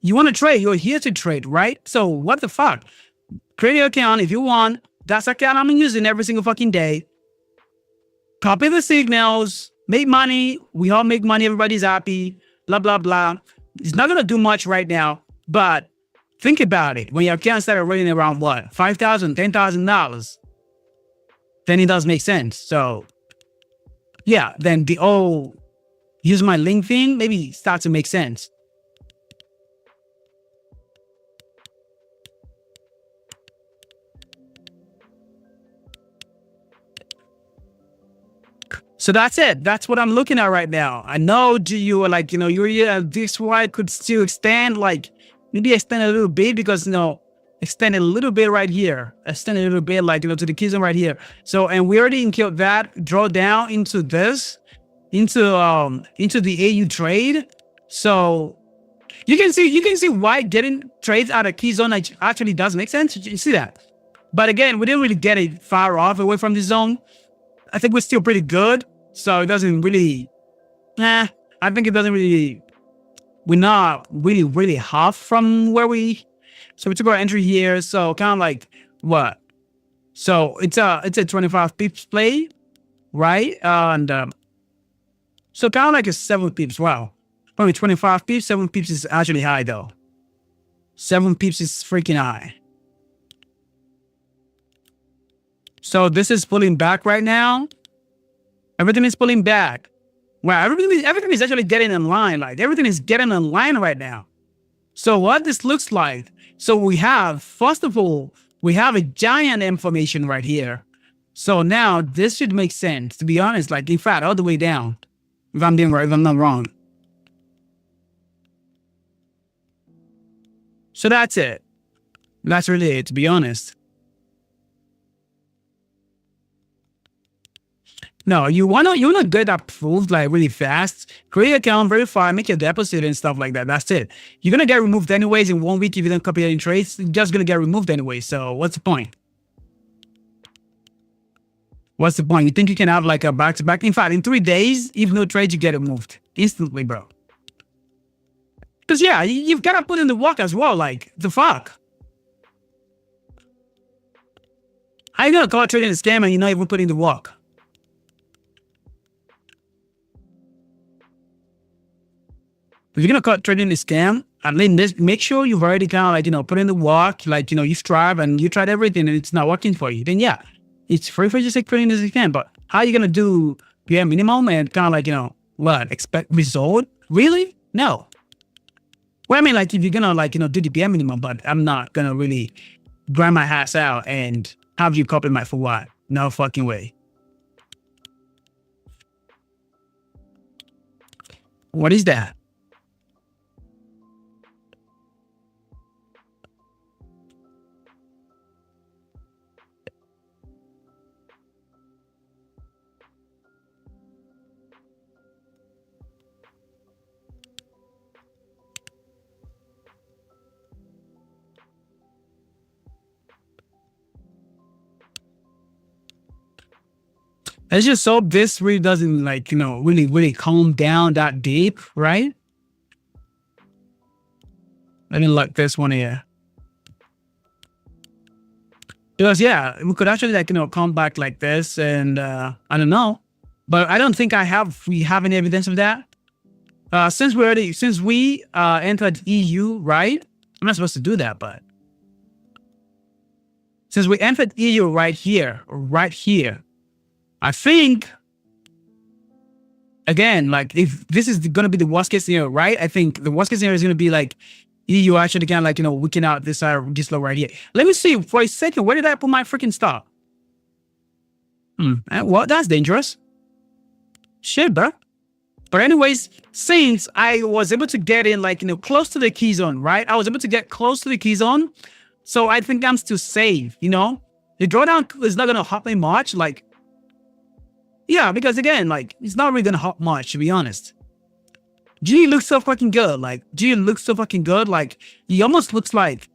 You want to trade? You're here to trade, right? So what the fuck? Create your account if you want. That's the account I'm using every single fucking day. Copy the signals. Make money. We all make money. Everybody's happy. Blah, blah, blah. It's not going to do much right now. But think about it. When your account started running around what? $5,000, $10,000. Then it does make sense. So yeah, then the use my link thing maybe starts to make sense. So that's it. That's what I'm looking at right now. I know you are like, this wide could still extend, like maybe extend a little bit, because, extend a little bit right here. Extend a little bit, like, to the key zone right here. So, and we already include that, draw down into this, into the AU trade. So you can see why getting trades out of key zone actually does make sense. You see that? But again, we didn't really get it far off away from the zone. I think we're still pretty good. So it doesn't really, I think it doesn't really, we're not really half from where so we took our entry here. So kind of like what? So it's a 25 pips play, right? And so kind of like a 7 pips. Wow. Probably 25 pips, 7 pips is actually high though. 7 pips is freaking high. So this is pulling back right now. Everything is pulling back. Wow, everything is actually getting in line. Like, everything is getting in line right now. So what this looks like, so we have, first of all, we have a giant information right here. So now this should make sense, to be honest, like, in fact, all the way down, if I'm doing right, if I'm not wrong. So that's it. That's really it, to be honest. No, you wanna get approved like really fast. Create an account, verify, make your deposit and stuff like that. That's it. You're gonna get removed anyways in 1 week if you don't copy any trades. You're just gonna get removed anyway. So what's the point? What's the point? You think you can have like a back-to-back? In fact, in 3 days, if no trade, you get removed instantly, bro. Because yeah, you've gotta put in the work as well. Like, the fuck. How you gonna call trading a scam and you're not even putting the work? If you're gonna cut trading a scam, at least make sure you've already kind of like, put in the work, like, you strive and you tried everything and it's not working for you. Then yeah, it's free for you to say trading as a scam. But how are you gonna do PM minimum and kind of like, expect result? Really? No. Well, I mean, like, if you're gonna like, do the PM minimum, but I'm not gonna really grind my ass out and have you copy my for what? No fucking way. What is that? Let's just hope this really doesn't like, really calm down that deep, right? Let me look this one here. Because yeah, we could actually like, come back like this and I don't know. But I don't think we have any evidence of that. Since we entered EU, right? I'm not supposed to do that, but since we entered EU right here, I think, again, like if this is going to be the worst case scenario, right? I think the worst case scenario is going to be like EU actually kind of like, weaken out this low right here. Let me see for a second. Where did I put my freaking stop? Well, that's dangerous. Shit, bro. But anyways, since I was able to get in like, close to the key zone, right? I was able to get close to the key zone. So I think I'm still safe, The drawdown is not going to happen much. Like, yeah, because again, like, it's not really going to help much, to be honest. G looks so fucking good. Like, G looks so fucking good. Like, he almost looks like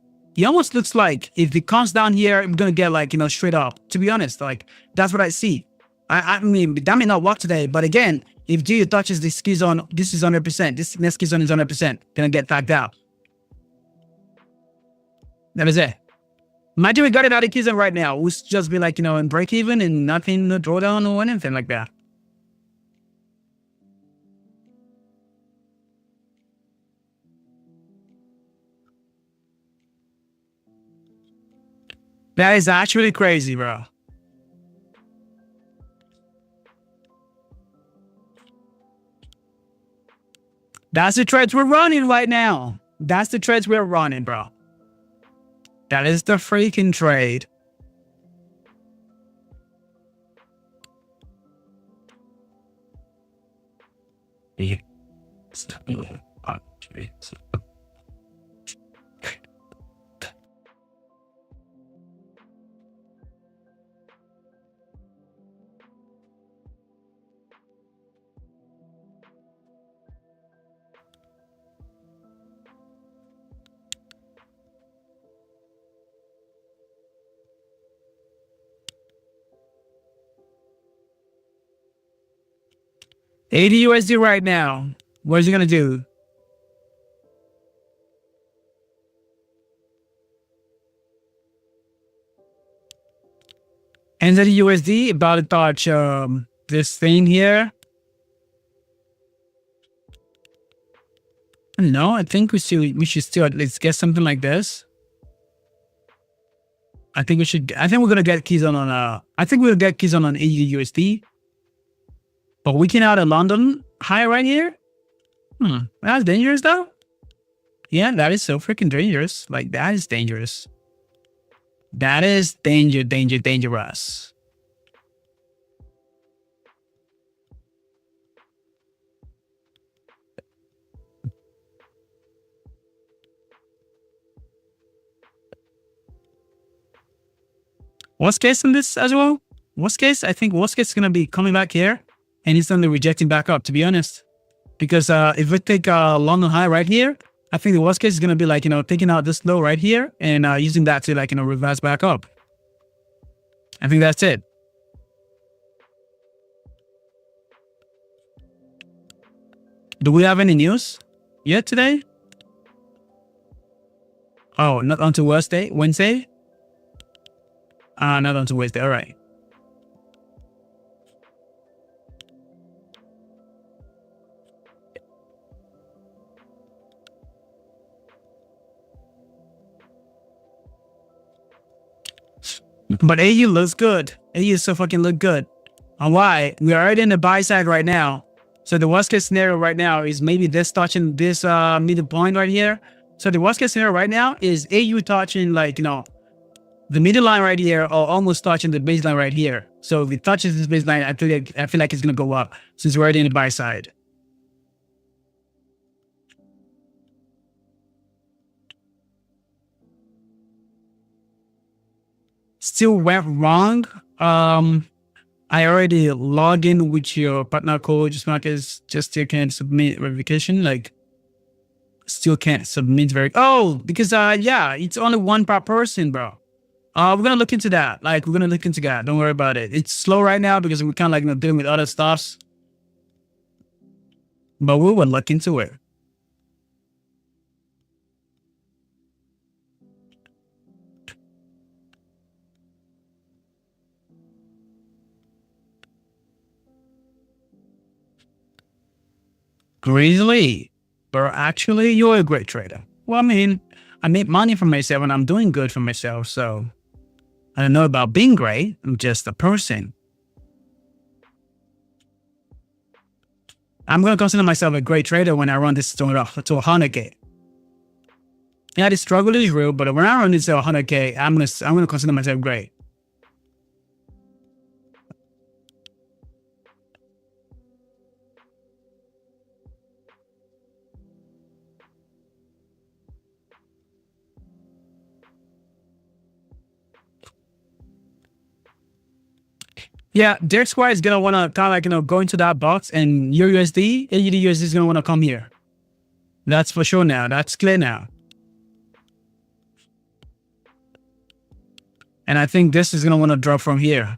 if it comes down here, I'm going to get like, straight up, to be honest. Like, that's what I see. I mean, that may not work today, but again, if G touches this key zone, this is 100%. This next key zone is 100%. Gonna get tagged out. That is it. Imagine we got it out of key zone right now. We'll just be like, in break even and nothing, no drawdown or anything like that. That is actually crazy, bro. That's the trades we're running right now. That's the trades we're running, bro. That is the freaking trade. Yeah. $80 USD right now. What is he gonna do? Enter the USD about to touch this thing here. No, I think we should still at least get something like this. I think we're gonna get keys on I think we'll get keys on $80 USD. But we can out of London high right here. That's dangerous though. Yeah, that is so freaking dangerous. Like, that is dangerous. That is dangerous. Worst case in this as well? Worst case, I think worst case is going to be coming back here and instantly rejecting back up, to be honest. Because if we take London high right here, I think the worst case is going to be like, taking out this low right here and using that to like, reverse back up. I think that's it. Do we have any news yet today? Oh, not until Wednesday? Not until Wednesday. All right. But AU looks good. AU so fucking look good. And why? We are already in the buy side right now. So the worst case scenario right now is maybe this touching this middle point right here. So the worst case scenario right now is AU touching like, the middle line right here or almost touching the baseline right here. So if it touches this baseline, I feel like it's going to go up since we're already in the buy side. still went wrong. I already logged in with your partner code, just still can't submit verification. Like, still can't submit because yeah, it's only one per person, bro. We're gonna look into that. Like, we're gonna look into that. Don't worry about it. It's slow right now because we're kind of like dealing with other stuffs, but we will look into it. Grizzly, bro, actually, you're a great trader. Well, I mean, I make money for myself and I'm doing good for myself. So I don't know about being great. I'm just a person. I'm going to consider myself a great trader when I run this to 100K. Yeah, the struggle is real, but when I run this to 100K, I'm gonna consider myself great. Yeah, their squad is gonna wanna kind of like go into that box, and your USD, AUD USD is gonna wanna come here. That's for sure now. That's clear now. And I think this is gonna wanna drop from here.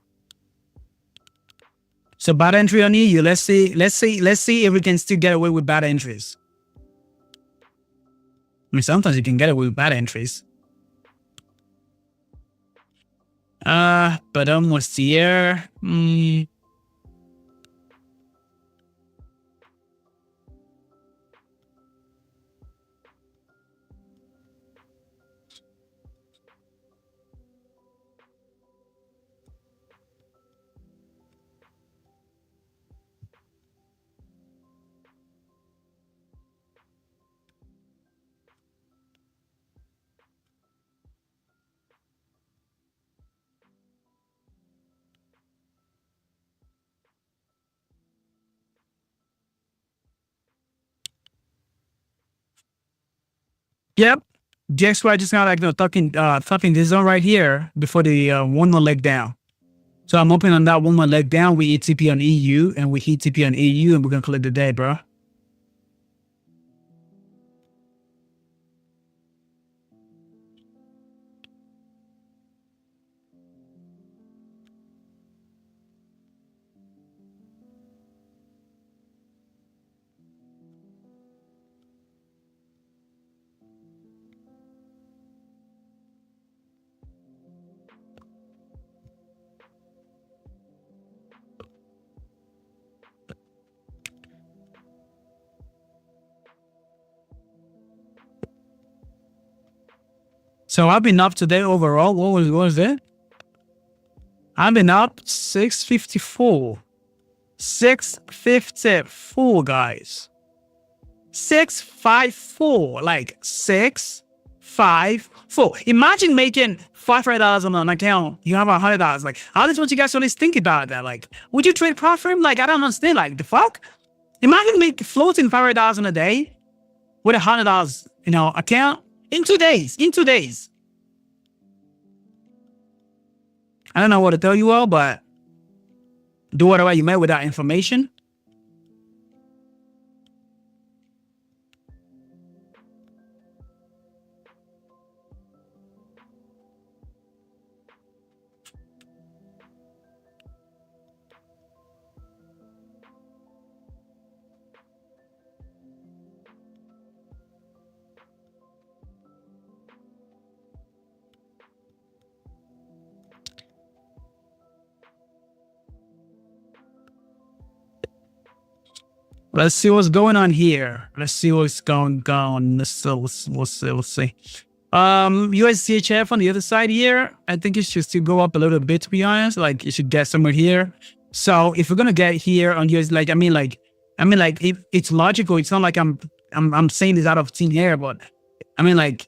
So bad entry on EU. Let's see if we can still get away with bad entries. I mean, sometimes you can get away with bad entries. But almost here. Yep. DXY just kind of like tucking this zone right here before the one more leg down. So I'm opening on that one more leg down. We hit TP on EU and we hit TP on EU and we're gonna collect the day, bro. So I've been up today overall. What was it? I've been up 654. 654, guys. 654. Like 654. Imagine making $500 on an account. You have $100. Like, I just want you guys to always think about that. Like, would you trade profit? Like, I don't understand. Like, the fuck? Imagine make floating $500 in a day with $100, account in 2 days. In 2 days. I don't know what to tell you all, but do whatever you may with that information. Let's see what's going on here. Let's see what's going on. Let's see. USCHF on the other side here. I think it should still go up a little bit, to be honest. Like, it should get somewhere here. So if we're gonna get here on US, like, if it's logical. It's not like I'm saying this out of thin air, but I mean, like,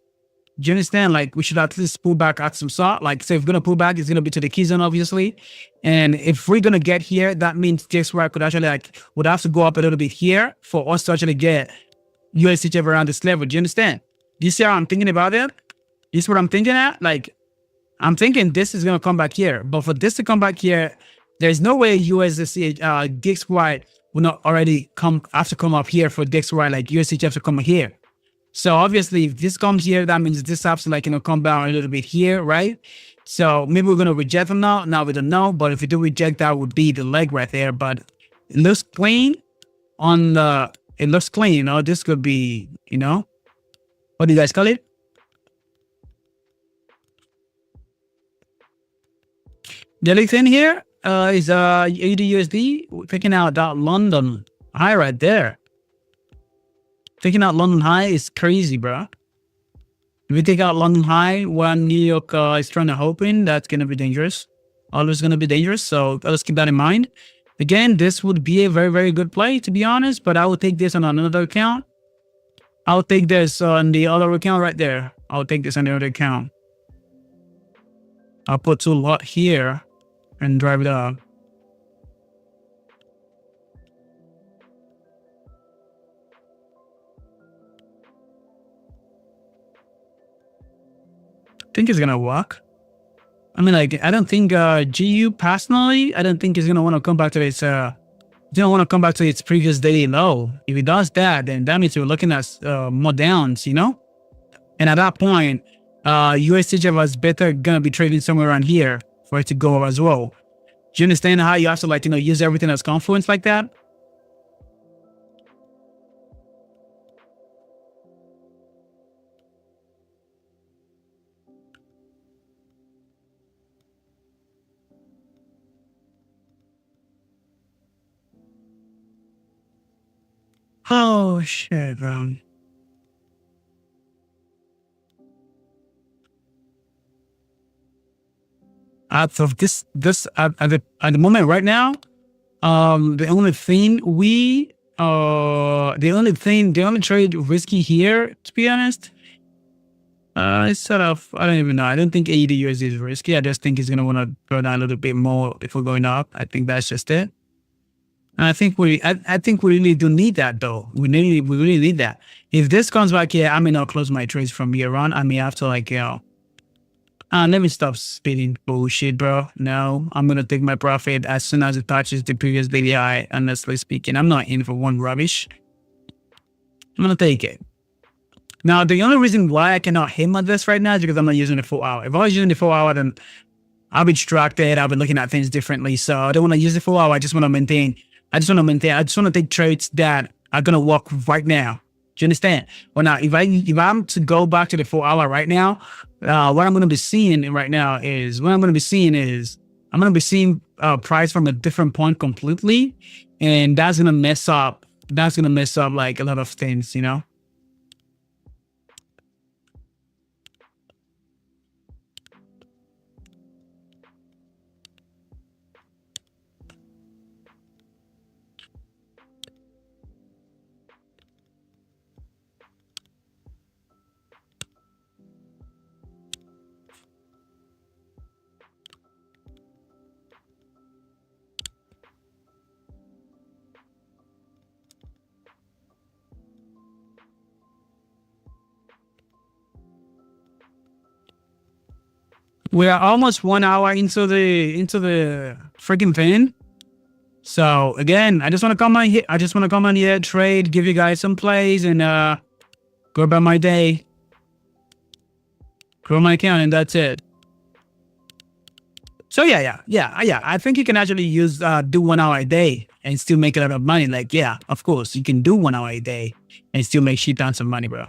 do you understand? Like, we should at least pull back at some sort. Like, so if we're gonna pull back, it's gonna be to the key zone, obviously. And if we're gonna get here, that means DXY could actually would have to go up a little bit here for us to actually get USCHF around this level. Do you understand? Do you see how I'm thinking about it? This is what I'm thinking at? Like, I'm thinking this is gonna come back here, but for this to come back here, there's no way USDC DXY will not already have to come up here for DXY, like USDC have to come here. So obviously, if this comes here, that means this has to like come down a little bit here, right? So maybe we're gonna reject them now. Now we don't know, but if we do reject, that would be the leg right there. But it looks clean on the. It looks clean, you know. This could be, you know, what do you guys call it? The other thing here is AUD/USD picking out that London high right there. Taking out London high is crazy, bro. If we take out London high when New York is trying to open, that's gonna be dangerous. Always gonna be dangerous. So let's keep that in mind. Again, this would be a very, very good play, to be honest. But I will take this on another account. I'll take this on the other account right there. I'll take this on the other account. I'll put 2 lot here and drive it up. I think it's gonna work. I mean, like, I don't think GU personally, I don't think it's gonna want to come back to its don't want to come back to its previous daily low. If it does that, then that means we're looking at more downs, you know. And at that point, USDJ was better gonna be trading somewhere around here for it to go as well. Do you understand how you have to like use everything as confluence like that? Oh shit, bro. Out of this at the moment right now, the only trade risky here, to be honest, it's sort of, I don't even know. I don't think AUD/USD is risky. I just think he's gonna want to go down a little bit more before going up. I think that's just it. And I think we really do need that though. We really need that. If this comes back here, I may not close my trades from here on. I may have to like, let me stop spitting bullshit, bro. No, I'm gonna take my profit as soon as it touches the previous daily high. Honestly speaking, I'm not in for one rubbish. I'm gonna take it. Now, the only reason why I cannot hit on this right now is because I'm not using the 4 hour. If I was using the 4 hour, then I'll be distracted. I'll be looking at things differently. So I don't want to use the 4 hour. I just want to maintain. I just want to take trades that are gonna work right now. Do you understand? Well, now if I'm to go back to the 4 hour right now, what I'm gonna be seeing right now is I'm gonna be seeing price from a different point completely, and that's gonna mess up. That's gonna mess up like a lot of things, you know. We are almost 1 hour into the freaking thing. So again, I just want to come on here, trade, give you guys some plays, and go about my day, grow my account, and that's it. So yeah. I think you can actually do 1 hour a day and still make a lot of money. Like, yeah, of course, you can do 1 hour a day and still make shit tons of money, bro.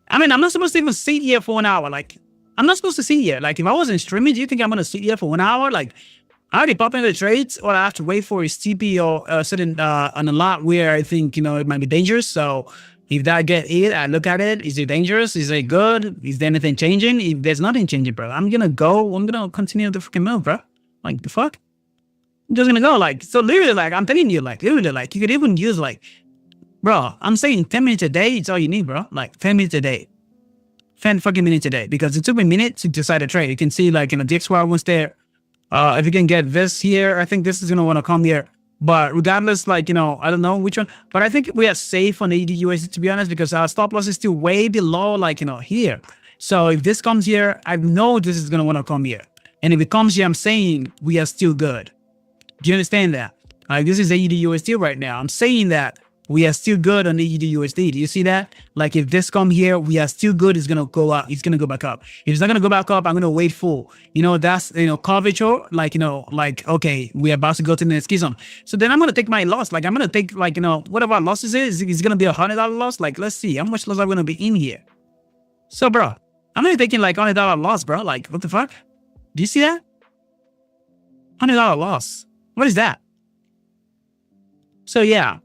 I mean, I'm not supposed to even sit here for 1 hour. Like, I'm not supposed to sit here. Like, if I wasn't streaming, do you think I'm gonna sit here for 1 hour? Like, I already pop into the trades, or I have to wait for a TP or certain on a lot where I think it might be dangerous. So if that get it, I look at it. Is it dangerous? Is it good? Is there anything changing? If there's nothing changing, bro, I'm gonna continue the freaking move, bro. Like, the fuck? I'm just gonna go. Like, so literally, like, I'm telling you, like, literally, like, you could even use, like, bro, I'm saying 10 minutes a day is all you need, bro. Like, 10 minutes a day. 10 fucking minutes a day, because it took me minutes to decide a trade. You can see, like, DXY was there. If you can get this here, I think this is gonna want to come here. But regardless, like, I don't know which one, but I think we are safe on AUD/USD, to be honest, because our stop loss is still way below, like, here. So if this comes here, I know this is gonna want to come here. and if it comes here, I'm saying we are still good. Do you understand that? Like this is AUD USD right now. I'm saying that we are still good on AUD USD. Do you see that? Like if this come here, we are still good. It's gonna go up. It's gonna go back up. If it's not gonna go back up, I'm gonna wait for that's curvature. Like like okay, we are about to go to the next key zone. So then I'm gonna take my loss. Like I'm gonna take like whatever our losses is. It's gonna be $100 loss. Like let's see how much loss are gonna be in here. So bro, I'm not taking like $100 loss, bro. Like what the fuck? Do you see that? $100 loss. What is that? So yeah.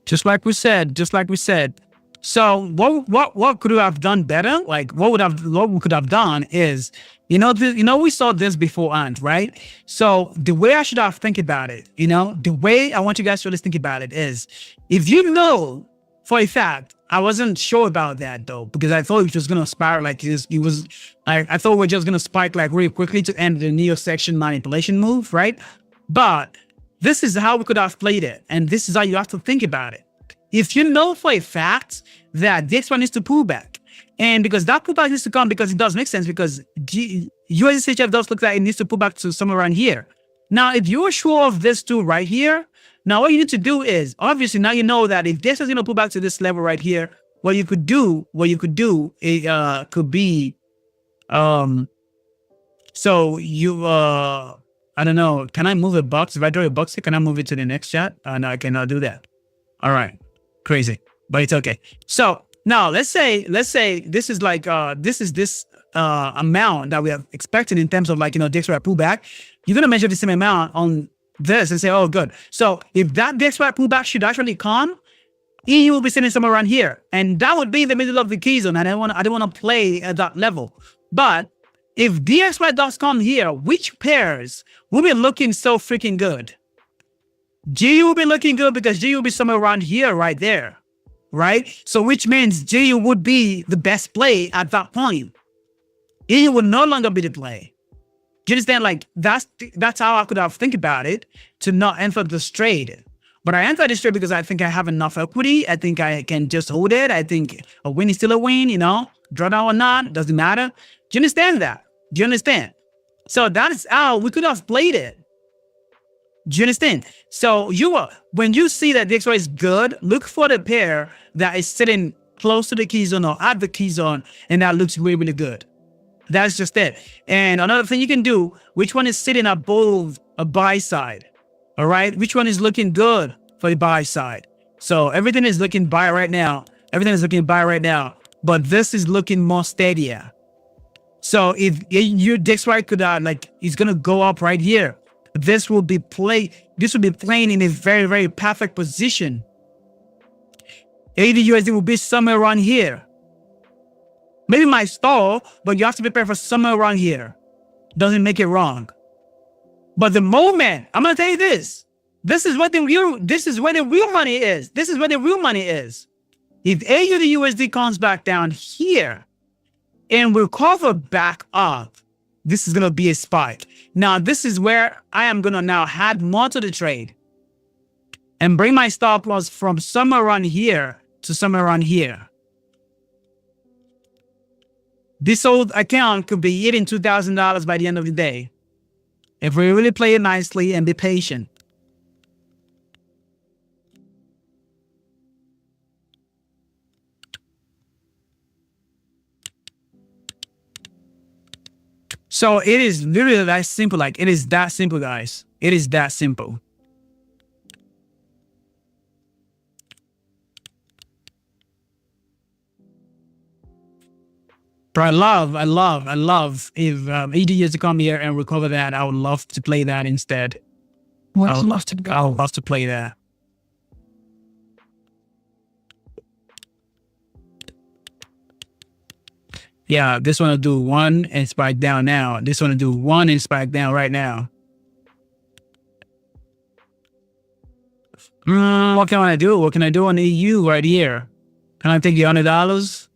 Just like we said. So what could we have done better? Like what we could have done is, we saw this beforehand, right? So the way I should have think about it, the way I want you guys to really think about it is, if for a fact, I wasn't sure about that though, because I thought it was just gonna spiral like this. I thought we're just gonna spike like really quickly to end the neo section manipulation move, right? But this is how we could have played it, and this is how you have to think about it. If you know for a fact that this one needs to pull back, and because that pullback needs to come, because it does make sense, because USDCHF does look like it needs to pull back to somewhere around here. Now, if you're sure of this too right here, now what you need to do is, obviously now you know that if this is going to pull back to this level right here, what you could do it could be, so you, I don't know, can I move a box? If I draw a box here, can I move it to the next chat? No, I cannot do that. All right. Crazy, but it's okay. So now let's say this is like this amount that we are expecting in terms of like DXY pullback. You're gonna measure the same amount on this and say, oh good. So if that DXY pullback should actually come, EU will be sitting somewhere around here, and that would be in the middle of the key zone. I don't want to play at that level. But if DXY does come here, which pairs will be looking so freaking good? GU will be looking good because GU will be somewhere around here, right there, right? So which means GU would be the best play at that point. EU will no longer be the play. Do you understand? Like that's how I could have think about it to not enter this trade. But I entered this trade because I think I have enough equity. I think I can just hold it. I think a win is still a win, drawdown or not, doesn't matter. Do you understand that? Do you understand? So that is how we could have played it. Do you understand? So when you see that the DXY is good, look for the pair that is sitting close to the key zone or at the key zone, and that looks really, really good. That's just it. And another thing you can do, which one is sitting above a buy side? All right, which one is looking good for the buy side? So everything is looking buy right now. But this is looking more steadier. So if your DXY could it's gonna go up right here. This will be playing in a very, very perfect position. AUD USD will be somewhere around here. Maybe my stall, but you have to prepare for somewhere around here. Doesn't make it wrong. But the moment, I'm gonna tell you this. This is where the real money is. If AUD USD comes back down here and recover back up, this is gonna be a spike. Now, this is where I am gonna now add more to the trade and bring my stop loss from somewhere around here to somewhere around here. This old account could be hitting $2,000 by the end of the day if we really play it nicely and be patient. So it is literally that simple. Like it is that simple, guys. It is that simple. But I love if AD is to come here and recover that. I would love to play that instead. I would love to play that. Yeah, this one will do one and spike down now. This one will do one and spike down right now. What can I do? What can I do on EU right here? Can I take the $100?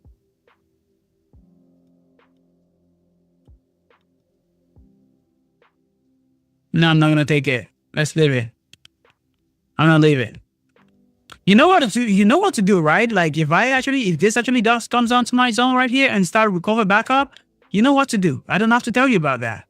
No, I'm not gonna take it. Let's leave it. I'm gonna leave it. You know what to do, you know what to do, right? Like if this actually does comes onto my zone right here and start recover back up, you know what to do. I don't have to tell you about that.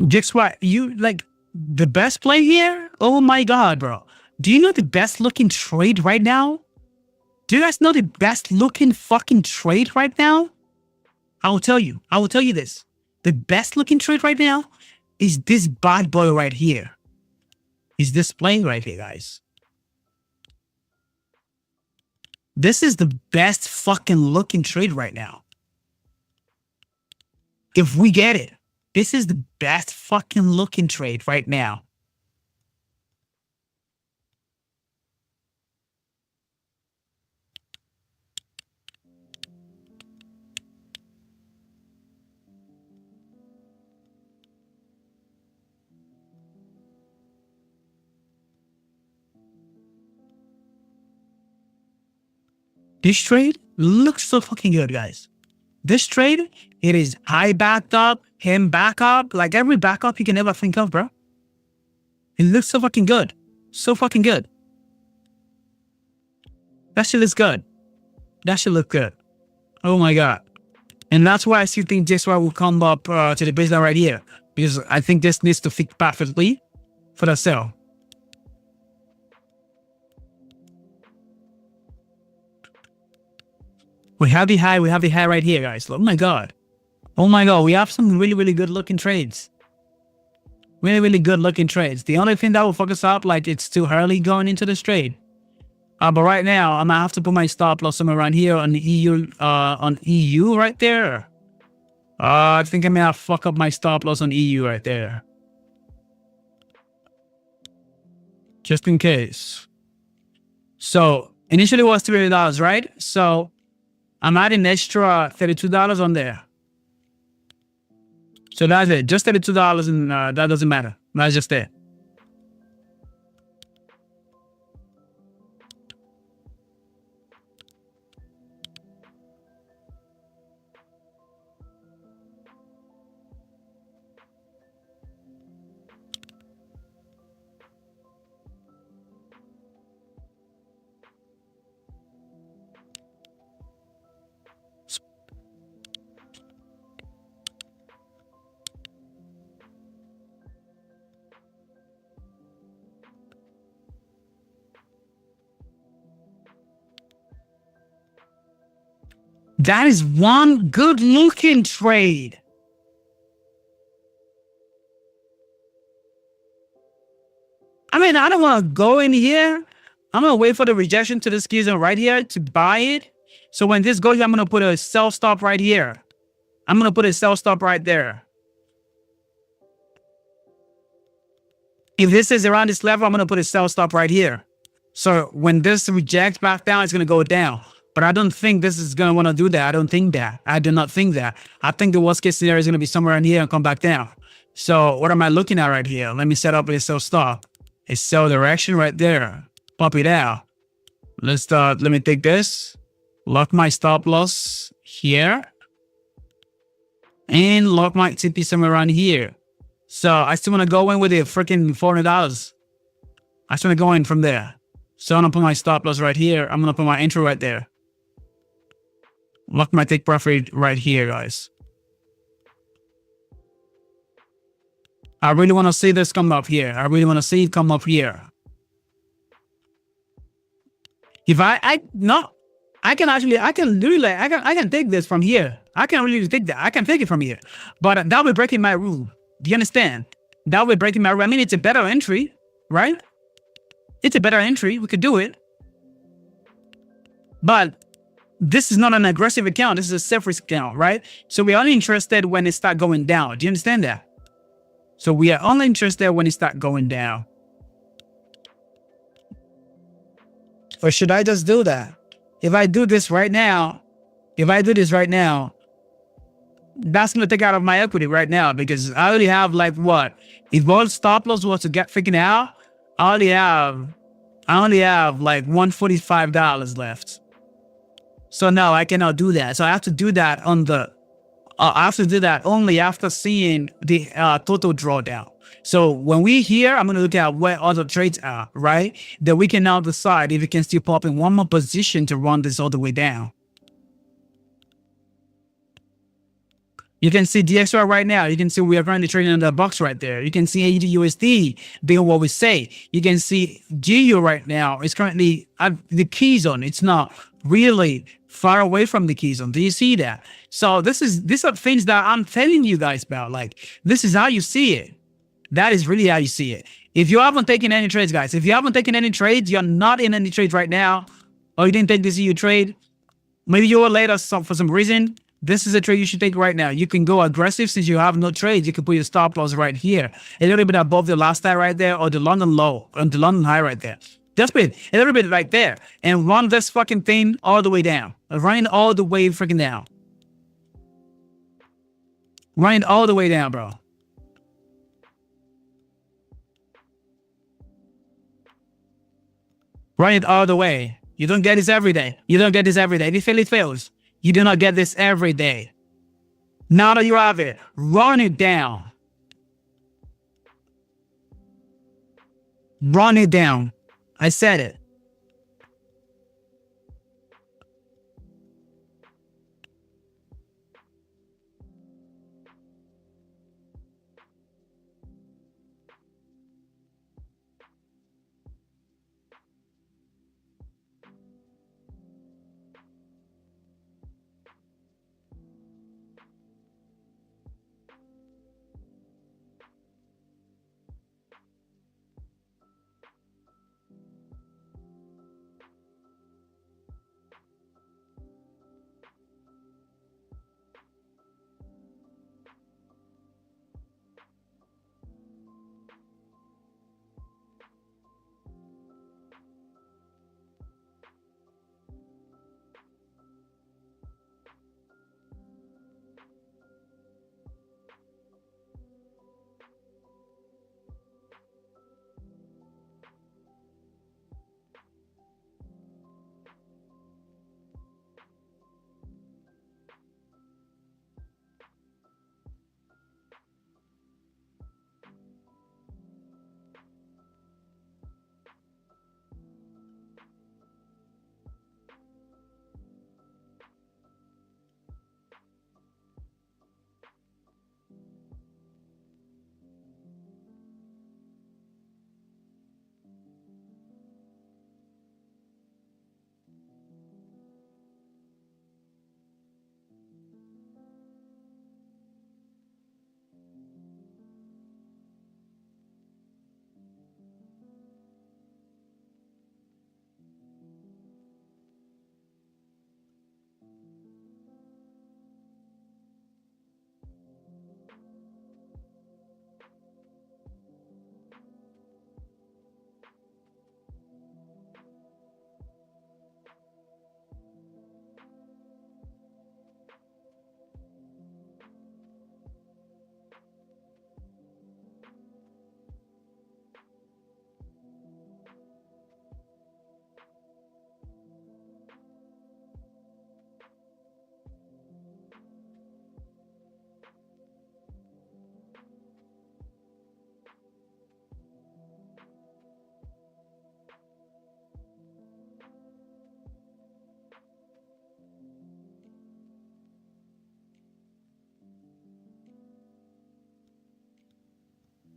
Just what you like the best play here? Oh my god, bro. Do you know the best looking trade right now? Do you guys know the best looking fucking trade right now? I will tell you. I will tell you this. The best looking trade right now is this bad boy right here. Is this play right here, guys? This is the best fucking looking trade right now. If we get it, this is the best fucking looking trade right now. This trade looks so fucking good, guys. This trade, it is high backed up, him back up, like every backup you can ever think of, bro. It looks so fucking good. So fucking good. That shit looks good. That shit look good. Oh my god. And that's why I still think this one will come up to the baseline right here. Because I think this needs to fit perfectly for the sell. We have the high right here, guys. Oh my god. Oh my god, we have some really, really good looking trades. Really, really good looking trades. The only thing that will focus up, like it's too early going into this trade. But right now, I'm gonna have to put my stop loss somewhere around here on the EU right there. I think I'm gonna fuck up my stop loss on EU right there. Just in case. So initially it was $30, right? So I'm adding extra $32 on there. So that's it. Just $32 and that doesn't matter. That's just it. That is one good looking trade. I mean, I don't want to go in here. I'm going to wait for the rejection to this key zone right here to buy it. So when this goes, I'm going to put a sell stop right here. I'm going to put a sell stop right there. If this is around this level, I'm going to put a sell stop right here. So when this rejects back down, it's going to go down. But I don't think this is going to want to do that. I don't think that. I do not think that. I think the worst case scenario is going to be somewhere in here and come back down. So what am I looking at right here? Let me set up a sell stop. A sell direction right there. Pop it out. Let me take this. Lock my stop loss here. And lock my TP somewhere around here. So I still want to go in with the freaking $400. I just want to go in from there. So I'm going to put my stop loss right here. I'm going to put my entry right there. Lock my take profit right here, guys. I really want to see this come up here. I really want to see it come up here. If I can take this from here. I can really take that. I can take it from here. But that will be breaking my rule. Do you understand? That will be breaking my rule. I mean, it's a better entry, right? It's a better entry. We could do it. But this is not an aggressive account. This is a self-risk account, right? So we're only interested when it start going down. Do you understand that? So we are only interested when it start going down. Or should I just do that? If I do this right now, If I do this right now, that's gonna take out of my equity right now because I only have like what? If all stop loss was to get freaking out, I only have like $145 left. So no, I cannot do that. So I have to do that on the I have to do that only after seeing the total drawdown. So when we here, I'm going to look at where other trades are, right? Then we can now decide if we can still pop in one more position to run this all the way down. You can see DXR right now. You can see we are currently trading in the box right there. You can see AUD/USD being what we say. You can see DYOR right now. It's currently at the key zone. It's not really far away from the key zone. Do you see that? So these are things that I'm telling you guys about. Like, this is how you see it. That is really how you see it. If you haven't taken any trades, guys, if you haven't taken any trades, you're not in any trades right now, or you didn't take this EU trade, maybe you were late or for some reason, this is a trade you should take right now. You can go aggressive since you have no trades. You can put your stop loss right here, a little bit above the last high right there, or the London low, and the London high right there. Just put a little bit right there, and run this fucking thing all the way down. Run it all the way freaking down. Run it all the way down, bro. Run it all the way. You don't get this every day. You don't get this every day. If it fails, you do not get this every day. Now that you have it, run it down. Run it down. I said it.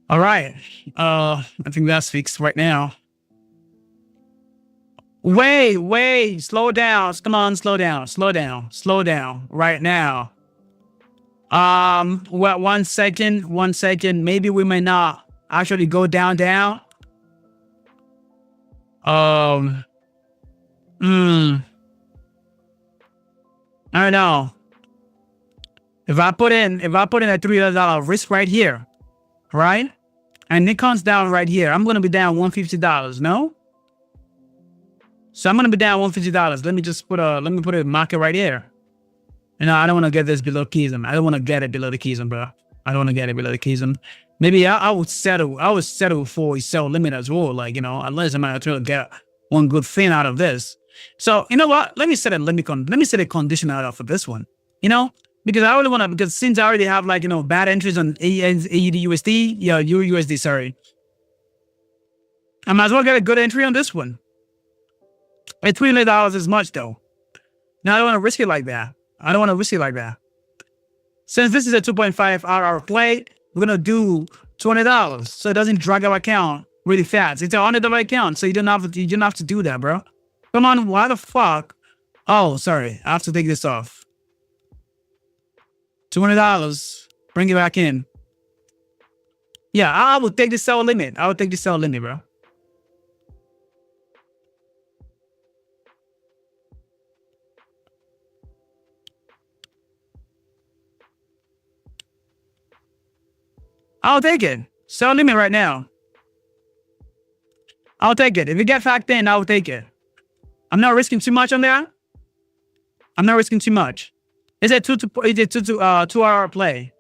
All right. I think that's fixed right now. Wait, slow down. Come on, slow down right now. Well, 1 second. Maybe we may not actually go down. I don't know. If I put in a $300 risk right here, right? And it comes down right here, I'm gonna be down $150, no? So I'm gonna be down $150. Let me put a market right here. I don't want to get this below Keysum. I don't want to get it below the Keysum, bro. I don't want to get it below the Keysum. Maybe I would settle. I would settle for a sell limit as well. Like, unless I'm going to get one good thing out of this. So you know what? Let me set a limit let me set a condition out for this one. Because I really want to. Because since I already have like bad entries on AUD USD, Euro USD. Sorry, I might as well get a good entry on this one. At $300 is much though. Now I don't want to risk it like that. I don't want to risk it like that. Since this is a 2.5 hour play, we're gonna do $20, so it doesn't drag our account really fast. It's a $100 account, so you don't have to do that, bro. Come on, why the fuck? Oh, sorry, I have to take this off. $200, bring it back in. Yeah, I will take the sell limit. I will take the sell limit, bro. I'll take it. Sell limit right now. I'll take it. If you get fact in, I'll take it. I'm not risking too much on that. I'm not risking too much. It's a 2 hour play.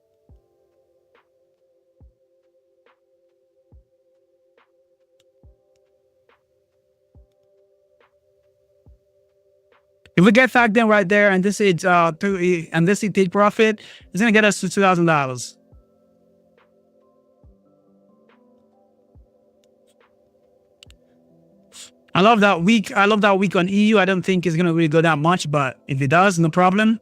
If we get fact in right there, and this is take profit, it's gonna get us to $2,000. I love that week. I love that week on EU. I don't think it's gonna really go that much, but if it does, no problem.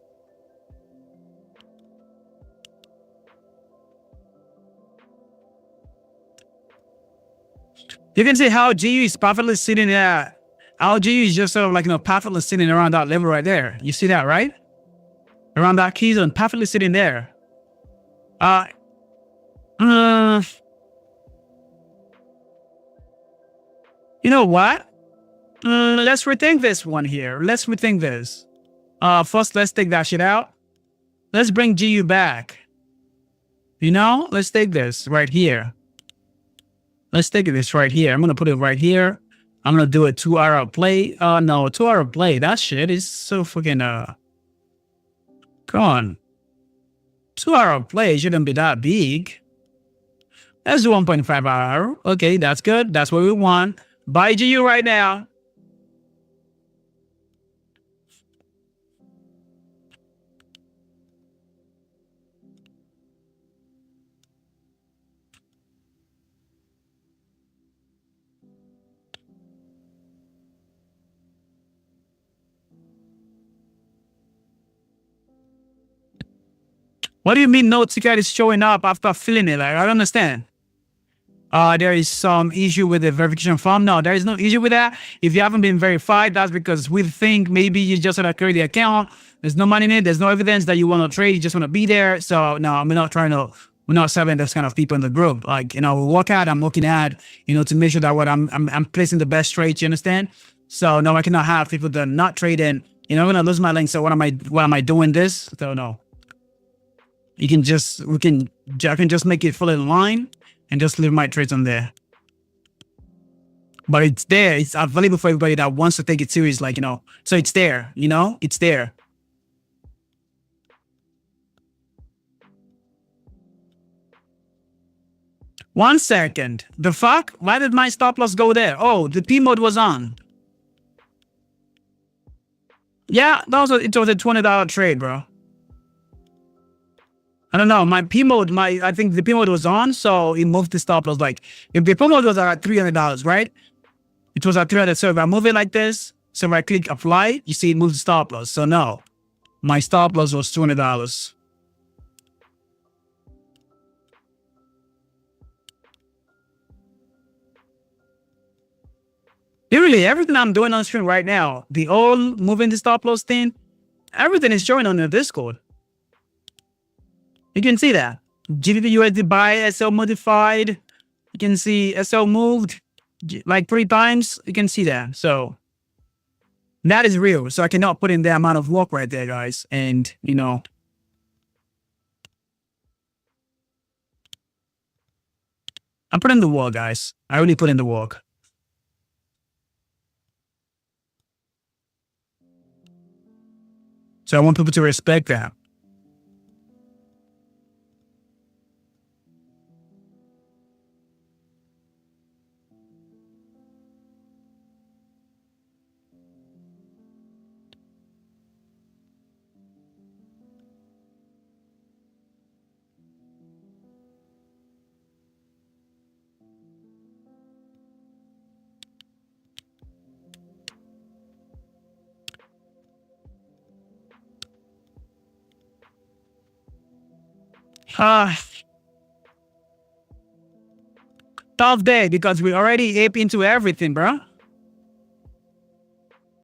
You can see how GU is perfectly sitting there. How GU is just sort of like perfectly sitting around that level right there. You see that, right? Around that key zone, perfectly sitting there. You know what? Let's rethink this one here. Let's rethink this. First, let's take that shit out. Let's bring GU back. Let's take this right here. Let's take this right here. I'm going to put it right here. I'm going to do a 2 hour play. No, 2 hour play. That shit is so fucking, come on. 2 hour play shouldn't be that big. Let's do 1.5 hour. Okay, that's good. That's what we want. Buy GU right now. What do you mean no ticket is showing up after filling it? Like, I don't understand. There is some issue with the verification form. No, there is no issue with that. If you haven't been verified, that's because we think maybe you just want to create the account. There's no money in it. There's no evidence that you want to trade. You just want to be there. So no, we're not serving those kind of people in the group. Like, we work out, I'm looking at, to make sure that what I'm placing the best trades, you understand? So no, I cannot have people that are not trading. I'm gonna lose my link. So what am I doing this? So no. I can just make it fully in line and just leave my trades on there. But it's there. It's available for everybody that wants to take it serious. Like, so it's there, it's there. One second. The fuck? Why did my stop loss go there? Oh, the P mode was on. Yeah, it was a $20 trade, bro. I don't know. My P mode, I think the P mode was on, so it moved the stop loss. Like, if the P mode was at $300, right? It was at $300. So if I move it like this, so if I click apply, you see it moves the stop loss. So no, my stop loss was $200. Literally, everything I'm doing on screen right now, the old moving the stop loss thing, everything is showing on the Discord. You can see that. GBP USD buy, SL modified. You can see SL moved like 3 times. You can see that. So that is real. So I cannot put in the amount of work right there, guys. And, I put in the work, guys. I really put in the work. So I want people to respect that. Uh, Tough day because we already ape into everything, bro.